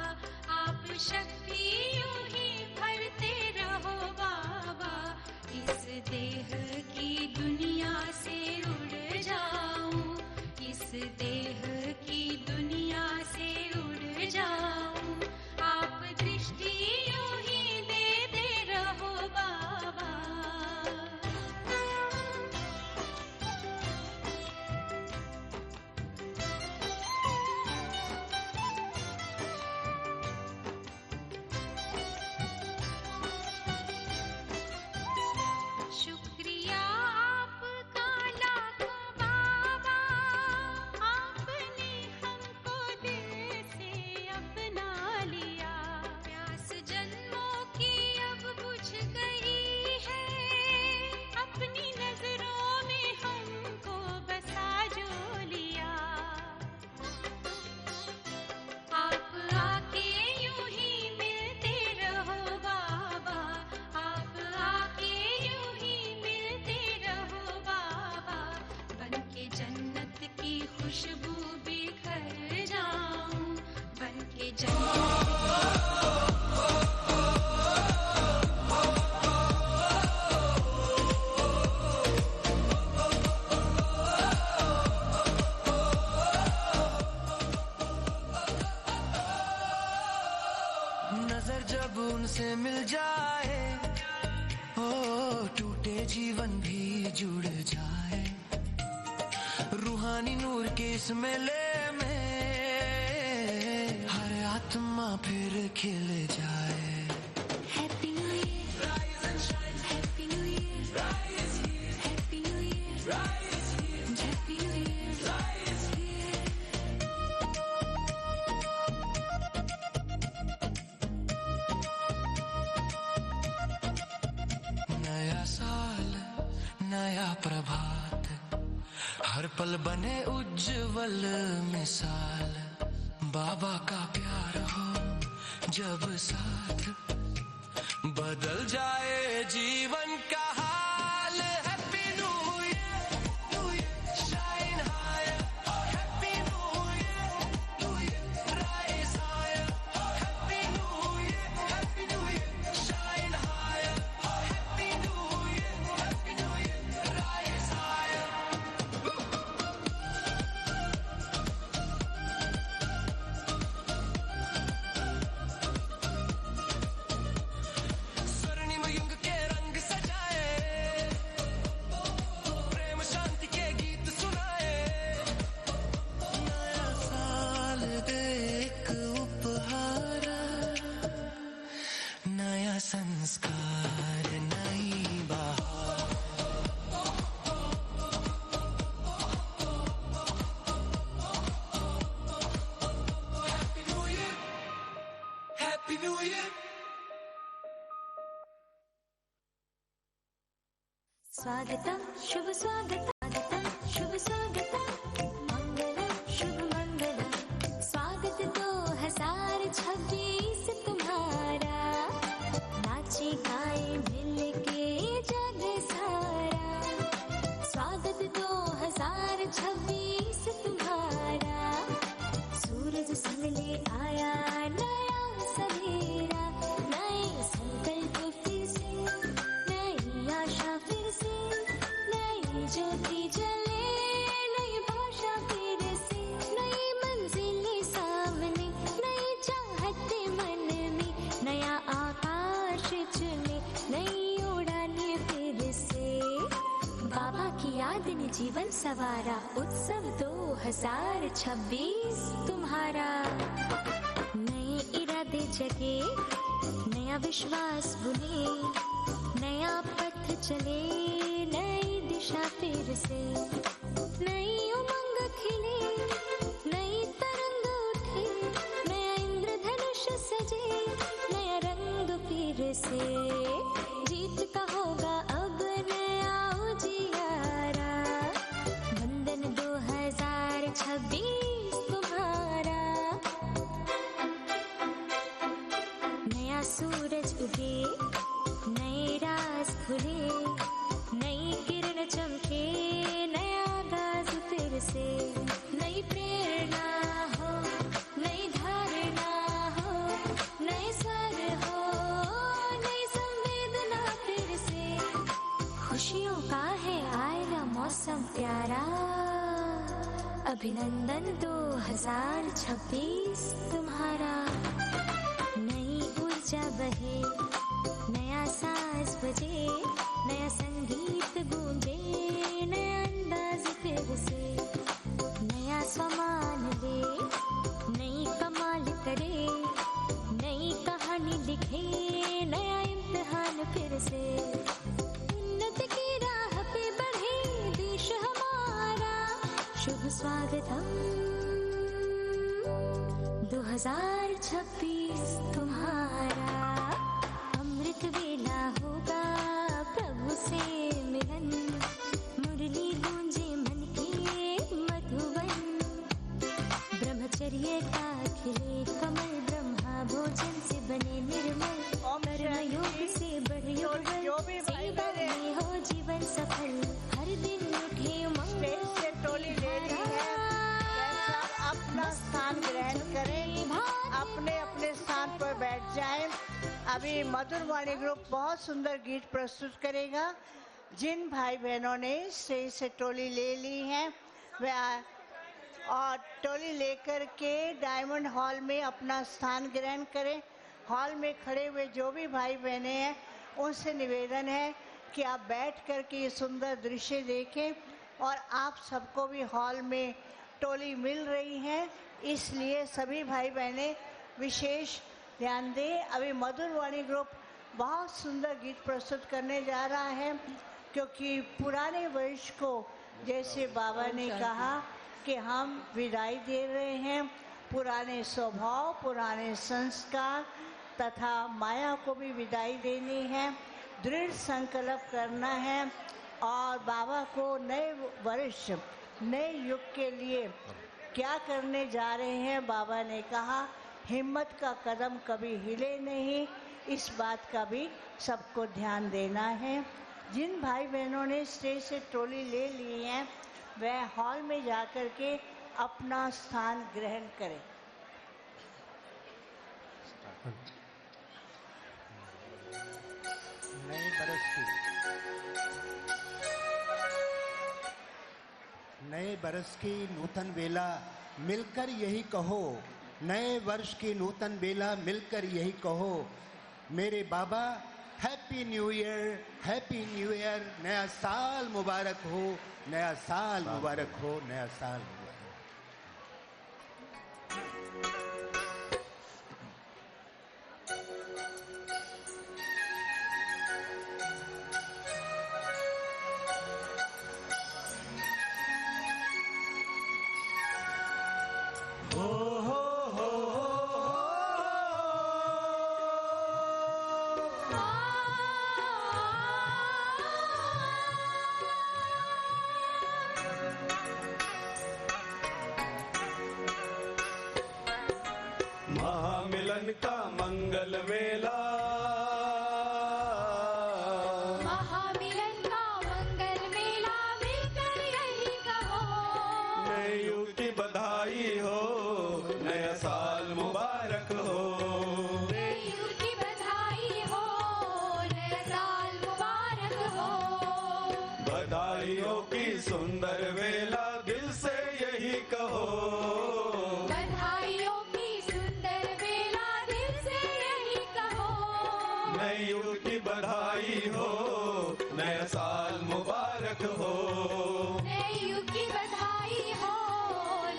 आप शक्ति यूं ही भरते रहो बाबा। इस देह की दुनिया से उड़ जाऊं, इस देह की दुनिया से उड़ जाऊं, आप दृष्टि यूं ही देते रहो बाबा। शुक्रिया आपका लाखों बाबा, आपने हमको दिल से अपना लिया। प्यास जन्मों की अब बुझ गई है, अपनी नजरों में हमको बसा जो लिया। आप आके यूं ही मिलते रहो बाबा, आप आके यूं ही मिलते रहो बाबा। बनके जन्नत की खुशबू बिखर जाऊं, बनके नजर जब उनसे मिल जाए, ओ टूटे जीवन भी जुड़ जाए। रूहानी नूर के इस मेले में हर आत्मा फिर खिल जाए। Happy new year, rise and shine, happy new year, rise here, happy new year, rise here, happy new year, rise here. नया साल, नया प्रभात, हर पल बने उज्जवल मिसाल। बाबा का प्यार हो जब साथ, बदल जाए जीवन का हाल। Happy new year, shine higher, happy new year, rise higher, happy new year, shine higher, happy new year, rise higher. स्वर्णिम युग के रंग सजाए, प्रेम शांति के गीत सुनाए। नया साल देख उपहार, नया संस्कार, नई बहार। Happy new year, happy new year. स्वागतम शुभ स्वागतम, शुभ स्वागतम, मंगलम शुभ मंगलम। स्वागत 2026 तुम्हारा, नाचे गाए मिल के जग सारा। स्वागत 2026 तुम्हारा, सूरज संग ले आया नया सवेरा। नए संकल्प फिर से, नई आशा फिर से, नई ज्योति जले, नई भाषा फिर से, नई मंजिलें सामने, नई चाहते मन में, नया आकाश चुने, नई उड़ाने फिर से। बाबा की याद ने जीवन सवारा, उत्सव 2026 तुम्हारा। नए इरादे जगे, नया विश्वास बुने, नया पथ चले, नई दिशा फिर से। नई उमंग खिले, नई तरंग उठे, नया इंद्रधनुष सजे, नया रंग फिर से। जीत का होगा अब नया उजियारा, बंधन 2026 तुम्हारा। नया सूरज उगे, नए राज खुले, नई किरण चमके, नया आगाज फिर फिर से नई प्रेरणा हो, नई धारणा हो, नए स्वर हो, नई संवेदना फिर से। खुशियों का है आएगा मौसम प्यारा, अभिनंदन 2026 तुम्हारा। नई ऊर्जा बहे, नया सांस बजे, नया संगीत गूंजे, नया अंदाज फिर से, नया सामान ले, नई कमाल करे, नई कहानी लिखे, नया इम्तिहान फिर से। उन्नति की राह पे बढ़े देश हमारा, शुभ स्वागतम 2026 तुम्हारा। अमृत वेला होगा प्रभु से मिलन, मुरली गूंजे मन के मधुबन। ब्रह्मचर्य का खिले कमल, ब्रह्मा भोजन से बने निर्मल, कर्म योग से बढ़े योग, सेवा में हो जीवन सफल। हर दिन उठे स्टेज से टोली ले ली है, सब अपना स्थान ग्रहण करें, अपने अपने स्थान पर बैठ जाएं। अभी मधुर वाणी ग्रुप बहुत सुंदर गीत प्रस्तुत करेगा। जिन भाई बहनों ने स्टेज से टोली ले ली है वे और टोली लेकर के डायमंड हॉल में अपना स्थान ग्रहण करें। हॉल में खड़े हुए जो भी भाई बहने हैं उनसे निवेदन है कि आप बैठ कर के ये सुंदर दृश्य देखें। और आप सबको भी हॉल में टोली मिल रही है, इसलिए सभी भाई बहनें विशेष ध्यान दें। अभी मधुर वाणी ग्रुप बहुत सुंदर गीत प्रस्तुत करने जा रहा है, क्योंकि पुराने वर्ष को जैसे बाबा ने कहा कि हम विदाई दे रहे हैं, पुराने स्वभाव, पुराने संस्कार तथा माया को भी विदाई देनी है, दृढ़ संकल्प करना है और बाबा को नए वर्ष, नए युग के लिए क्या करने जा रहे हैं। बाबा ने कहा हिम्मत का कदम कभी हिले नहीं, इस बात का भी सबको ध्यान देना है। जिन भाई बहनों ने स्टेज से टोली ले ली है वह हॉल में जाकर के अपना स्थान ग्रहण करें। नए बरस की नूतन बेला मिलकर यही कहो, नए वर्ष की नूतन बेला मिलकर यही कहो, मेरे बाबा happy new year, happy new year. नया साल मुबारक हो, नया साल मुबारक हो, नया साल मुबारक। महामिलन का मंगल वेला, महामिलन का मंगल मेला, मिलकर यही कहो, नए युग की बधाई हो, नया साल मुबारक हो। नए युग की बधाई हो, नया साल मुबारक हो। बधाइयों की सुंदर वेला, दिल से यही कहो, बधाइयों की सुंदर बेला, दिल से यही कहो, नए युग की बधाई हो, नया साल मुबारक हो। नए युग की बधाई हो,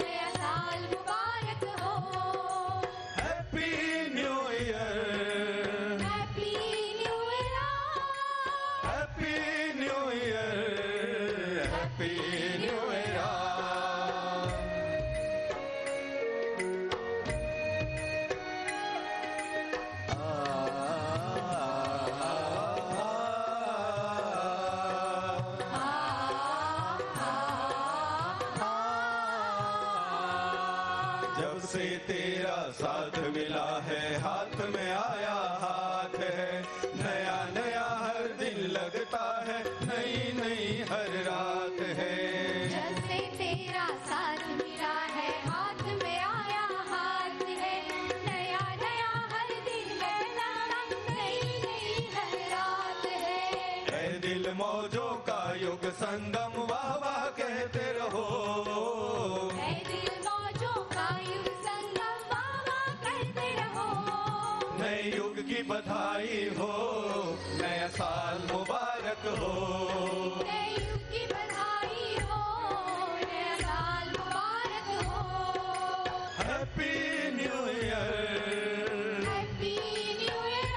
नया साल मुबारक हो। Happy new year, happy new year, happy new year, happy new year. जब से तेरा साथ मिला है, हाथ में आया हाथ है, नया नया हर दिन लगता है, नई नई हर रात है। जब से तेरा मौजों का युग संगम वाह वाह कहते रहो। है दिल मौजों का युग संगम वाह वाह कहते रहो। नए युग की बधाई हो, नया साल मुबारक हो। नए युग की बधाई हो, नया साल मुबारक हो। Happy new year, happy new year,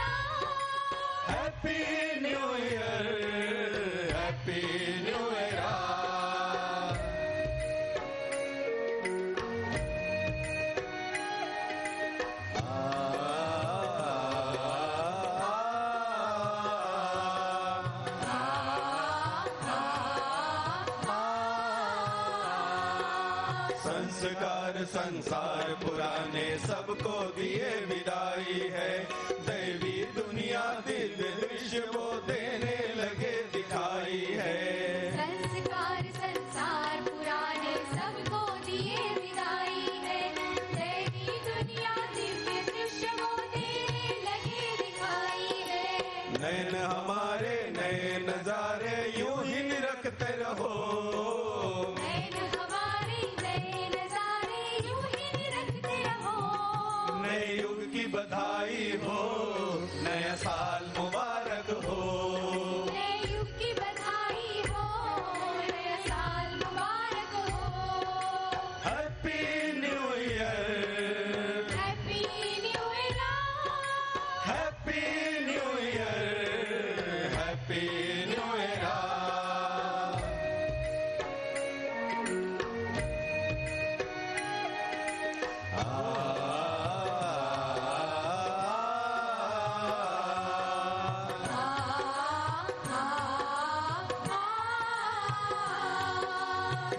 happy new year, happy new year. संस्कार संसार पुराने सबको दिए विदाई है। दैवी दुनिया दिव्य दृश्य वो देने लगे दिखाई है। संस्कार संसार पुराने सबको दिए विदाई है। दैवी दुनिया दिव्य दृश्य वो देने लगे दिखाई है। नैन हमारे नए नजारे यूं ही निरखते रहो। नैन हमारे नए नजारे यूं ही निरखते रहो। नए युग की बधाई हो, नया साल मुबारक हो। नए युग की बधाई हो, नया साल मुबारक हो। Happy new year, happy new year, happy new year, happy new year.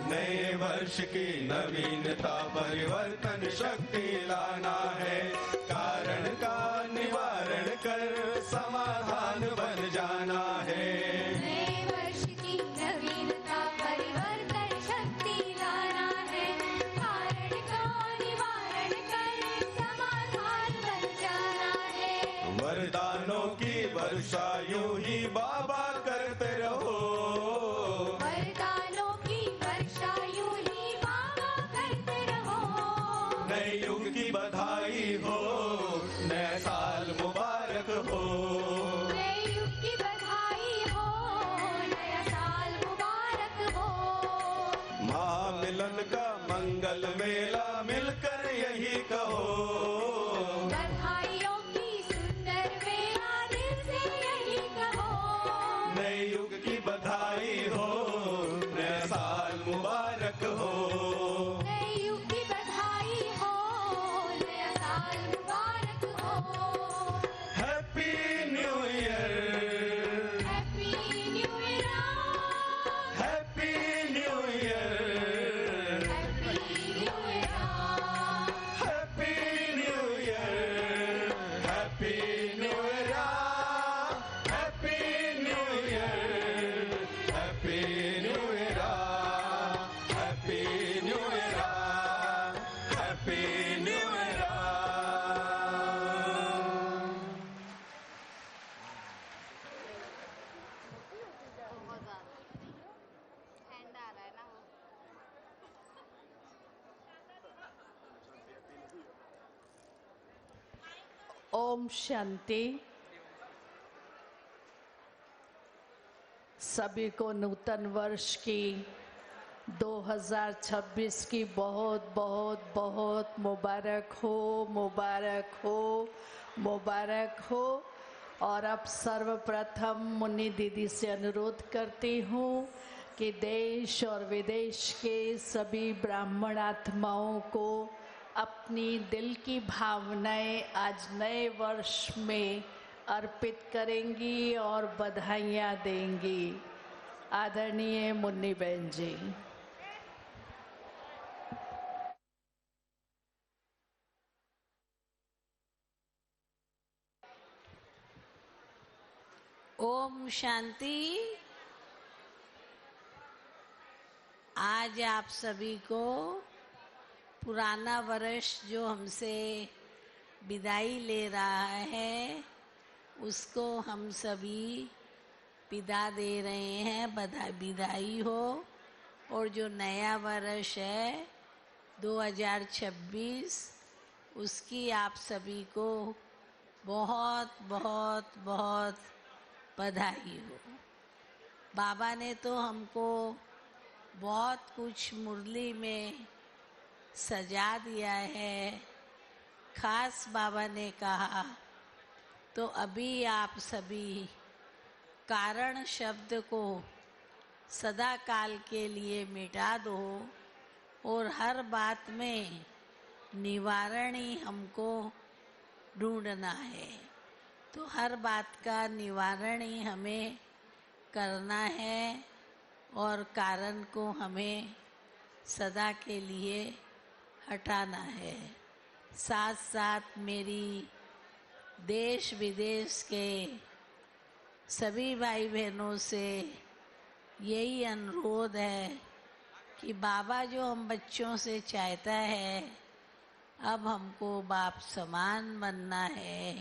नए वर्ष की नवीनता परिवर्तन शक्ति लाना है। कारण का निवारण कर समाधान बन जाना है। नए वर्ष की नवीनता परिवर्तन शक्ति लाना है। कारण का निवारण कर समाधान बन जाना है। वरदानों की वर्षा यूं ही बाबा करते रहो। वरदानों की वर्षा यूं ही बाबा करते रहो। नए युग की बधाई हो, नया साल मुबारक हो। नए युग की बधाई हो, नया साल मुबारक हो। महामिलन का मंगल मेला मिलकर यही कहो। बधाइयों की सुंदर वेला दिल से यही कहो। नए युग की बधाई हो, नया साल मुबारक हो। नए युग की बधाई हो, नया साल मुबारक हो। Happy new year, happy new year, happy new year, happy new year, happy new year, happy new year, happy new year, happy new year, happy new year, happy new year. ओम शांति। सभी को नूतन वर्ष की 2026 की बहुत बहुत बहुत मुबारक हो, मुबारक हो, मुबारक हो। और अब सर्वप्रथम मुन्नी दीदी से अनुरोध करती हूँ कि देश और विदेश के सभी ब्राह्मण आत्माओं को अपनी दिल की भावनाएं आज नए वर्ष में अर्पित करेंगी और बधाइयाँ देंगी। आदरणीय मुन्नी बहन जी। ओम शांति। आज आप सभी को पुराना वर्ष जो हमसे विदाई ले रहा है उसको हम सभी विदा दे रहे हैं, विदाई हो। और जो नया वर्ष है 2026, उसकी आप सभी को बहुत बहुत बहुत बधाई हो। बाबा ने तो हमको बहुत कुछ मुरली में सजा दिया है। खास बाबा ने कहा तो अभी आप सभी कारण शब्द को सदा काल के लिए मिटा दो और हर बात में निवारण ही हमको ढूंढना है। तो हर बात का निवारण ही हमें करना है और कारण को हमें सदा के लिए हटाना है। साथ साथ मेरी देश विदेश के सभी भाई बहनों से यही अनुरोध है कि बाबा जो हम बच्चों से चाहता है, अब हमको बाप समान बनना है,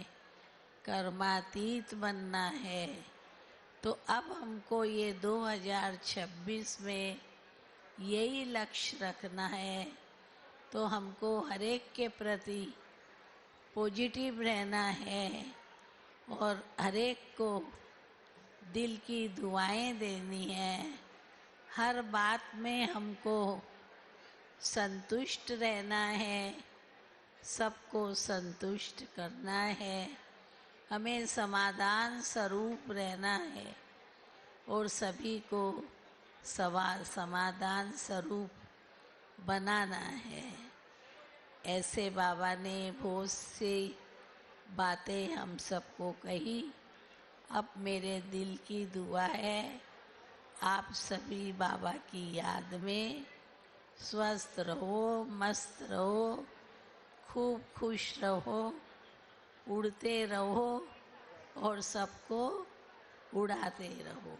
कर्मातीत बनना है। तो अब हमको ये 2026 में यही लक्ष्य रखना है। तो हमको हर एक के प्रति पॉजिटिव रहना है और हर एक को दिल की दुआएं देनी है। हर बात में हमको संतुष्ट रहना है, सबको संतुष्ट करना है। हमें समाधान स्वरूप रहना है और सभी को समाधान स्वरूप बनाना है। ऐसे बाबा ने बहुत सी बातें हम सबको कही। अब मेरे दिल की दुआ है आप सभी बाबा की याद में स्वस्थ रहो, मस्त रहो, खूब खुश रहो, उड़ते रहो और सबको उड़ाते रहो।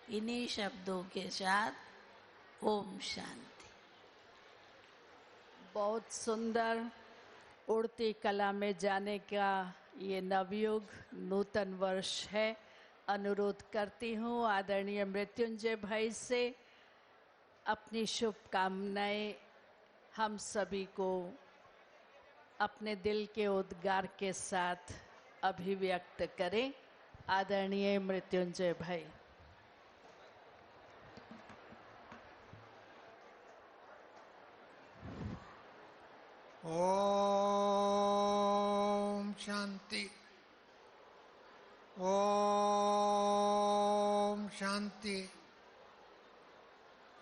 इन्हीं शब्दों के साथ ओम शांति। बहुत सुंदर उड़ती कला में जाने का ये नवयुग नूतन वर्ष है। अनुरोध करती हूँ आदरणीय मृत्युंजय भाई से अपनी शुभकामनाएं हम सभी को अपने दिल के उद्गार के साथ अभिव्यक्त करें। आदरणीय मृत्युंजय भाई। ओम शांति, ओम शांति,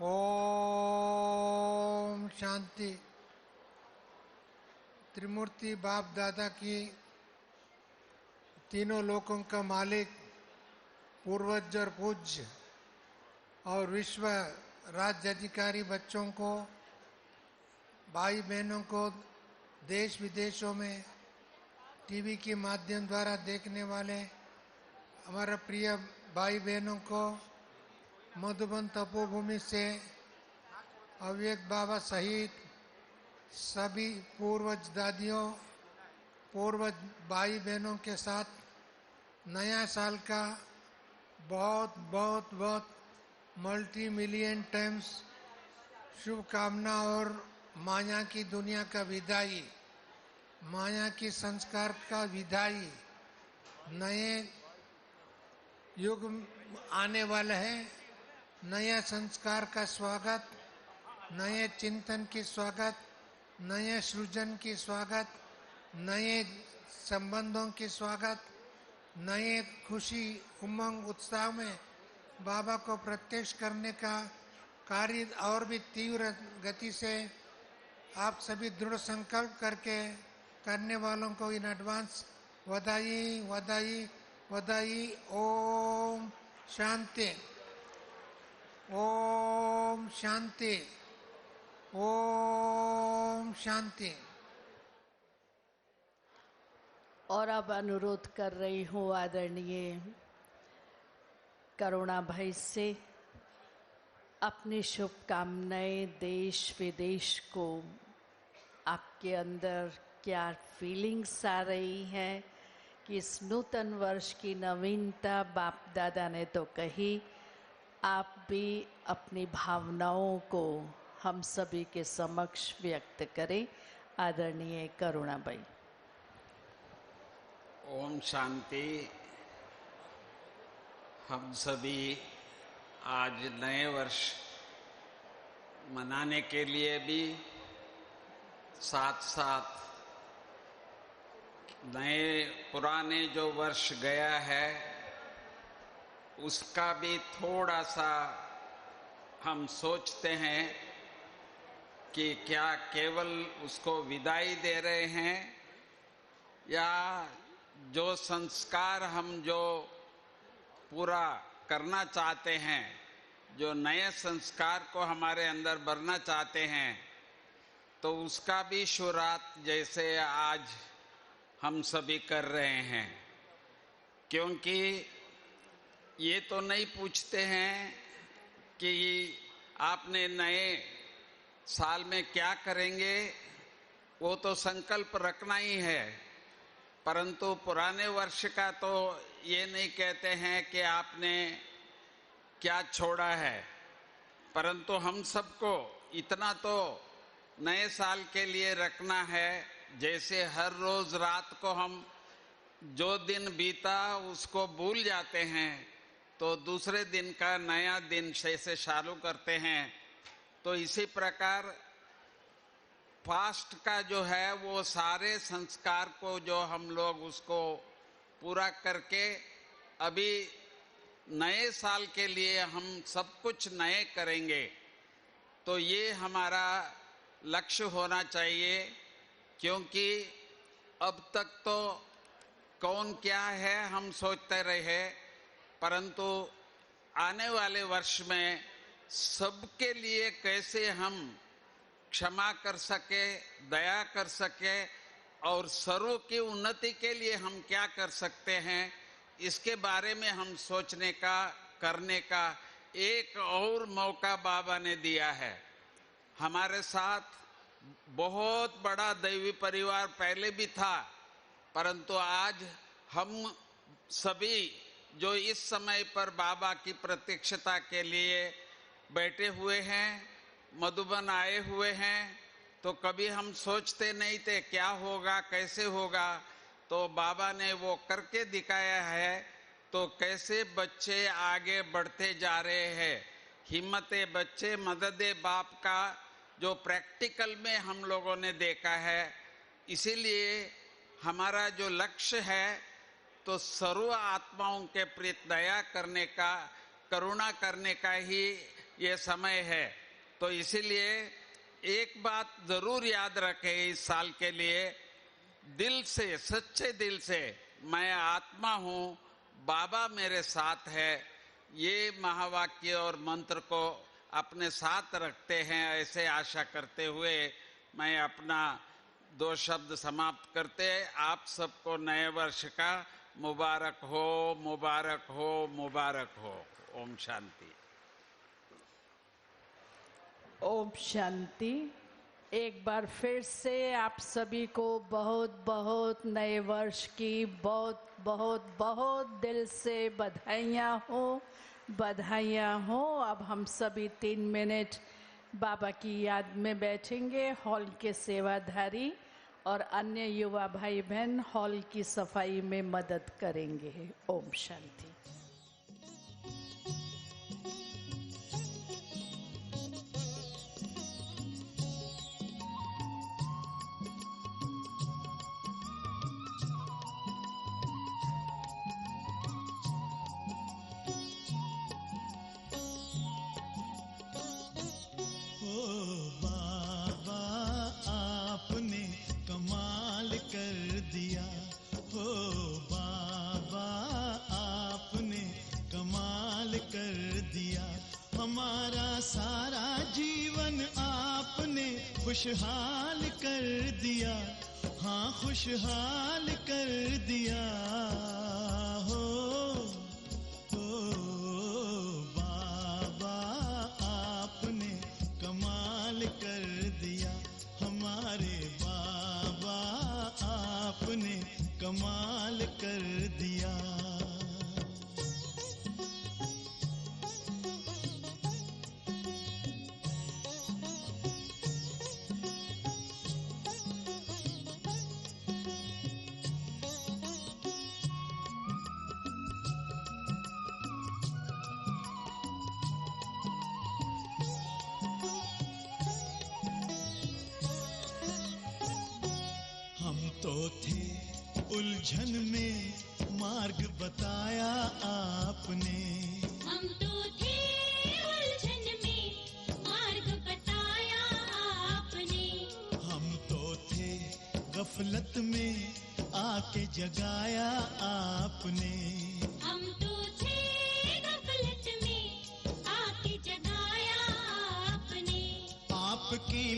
ओम शांति। त्रिमूर्ति बाप दादा की तीनों लोकों का मालिक, पूर्वज और पूज्य और विश्व राज्य अधिकारी बच्चों को, भाई बहनों को, देश विदेशों में टीवी के माध्यम द्वारा देखने वाले हमारे प्रिय भाई बहनों को, मधुबन तपोभूमि से अव्यक्त बाबा सहित सभी पूर्वज दादियों, पूर्वज भाई बहनों के साथ नया साल का बहुत बहुत बहुत मल्टी मिलियन टाइम्स शुभकामना और माया की दुनिया का विदाई, माया की संस्कार का विदाई। नए युग आने वाला है, नया संस्कार का स्वागत, नए चिंतन की स्वागत, नए सृजन की स्वागत, नए संबंधों की स्वागत, नए खुशी उमंग उत्साह में बाबा को प्रत्यक्ष करने का कार्य और भी तीव्र गति से आप सभी दृढ़ संकल्प करके करने वालों को इन एडवांस बधाई बधाई बधाई। ओम शांति, ओम शांति, ओम शांति। और अब अनुरोध कर रही हूँ आदरणीय करुणा भाई से अपनी शुभकामनाएं देश विदेश को, आपके अंदर क्या फीलिंग्स आ रही हैं, कि इस नूतन वर्ष की नवीनता बाप दादा ने तो कही, आप भी अपनी भावनाओं को हम सभी के समक्ष व्यक्त करें। आदरणीय करुणाबाई। ओम शांति। हम सभी आज नए वर्ष मनाने के लिए भी साथ साथ नए पुराने जो वर्ष गया है उसका भी थोड़ा सा हम सोचते हैं कि क्या केवल उसको विदाई दे रहे हैं या जो संस्कार हम जो पूरा करना चाहते हैं, जो नए संस्कार को हमारे अंदर भरना चाहते हैं, तो उसका भी शुरुआत जैसे आज हम सभी कर रहे हैं। क्योंकि ये तो नहीं पूछते हैं कि आपने नए साल में क्या करेंगे, वो तो संकल्प रखना ही है, परंतु पुराने वर्ष का तो ये नहीं कहते हैं कि आपने क्या छोड़ा है। परंतु हम सबको इतना तो नए साल के लिए रखना है, जैसे हर रोज रात को हम जो दिन बीता उसको भूल जाते हैं तो दूसरे दिन का नया दिन से चालू करते हैं, तो इसी प्रकार फास्ट का जो है वो सारे संस्कार को जो हम लोग उसको पूरा करके अभी नए साल के लिए हम सब कुछ नए करेंगे, तो ये हमारा लक्ष्य होना चाहिए। क्योंकि अब तक तो कौन क्या है हम सोचते रहे, परंतु आने वाले वर्ष में सबके लिए कैसे हम क्षमा कर सके, दया कर सके और सर्व की उन्नति के लिए हम क्या कर सकते हैं, इसके बारे में हम सोचने का, करने का एक और मौका बाबा ने दिया है। हमारे साथ बहुत बड़ा दैवी परिवार पहले भी था, परंतु आज हम सभी जो इस समय पर बाबा की प्रतीक्षता के लिए बैठे हुए हैं, मधुबन आए हुए हैं, तो कभी हम सोचते नहीं थे क्या होगा, कैसे होगा, तो बाबा ने वो करके दिखाया है। तो कैसे बच्चे आगे बढ़ते जा रहे हैं, हिम्मते बच्चे मददे बाप का जो प्रैक्टिकल में हम लोगों ने देखा है। इसीलिए हमारा जो लक्ष्य है तो सर्व आत्माओं के प्रति दया करने का, करुणा करने का ही ये समय है। तो इसीलिए एक बात जरूर याद रखें इस साल के लिए, दिल से, सच्चे दिल से, मैं आत्मा हूँ, बाबा मेरे साथ है, ये महावाक्य और मंत्र को अपने साथ रखते हैं। ऐसे आशा करते हुए मैं अपना 2 शब्द समाप्त करते, आप सबको नए वर्ष का मुबारक हो, मुबारक हो, मुबारक हो। ओम शांति। ओम शांति। एक बार फिर से आप सभी को बहुत बहुत नए वर्ष की बहुत बहुत बहुत दिल से बधाइयाँ हो, बधाइयाँ हो। अब हम सभी 3 मिनट बाबा की याद में बैठेंगे। हॉल के सेवाधारी और अन्य युवा भाई बहन हॉल की सफाई में मदद करेंगे। ओम शांति। खुशहाल कर दिया, हाँ खुशहाल कर दिया हो बाबा आपने कमाल कर दिया, हमारे बाबा आपने कमाल कर तो थे उलझन में मार्ग बताया आपने। हम तो थे उलझन में मार्ग बताया आपने। हम तो थे गफलत में आके जगाया आपने। हम तो थे गफलत में आके जगाया आपने। आपकी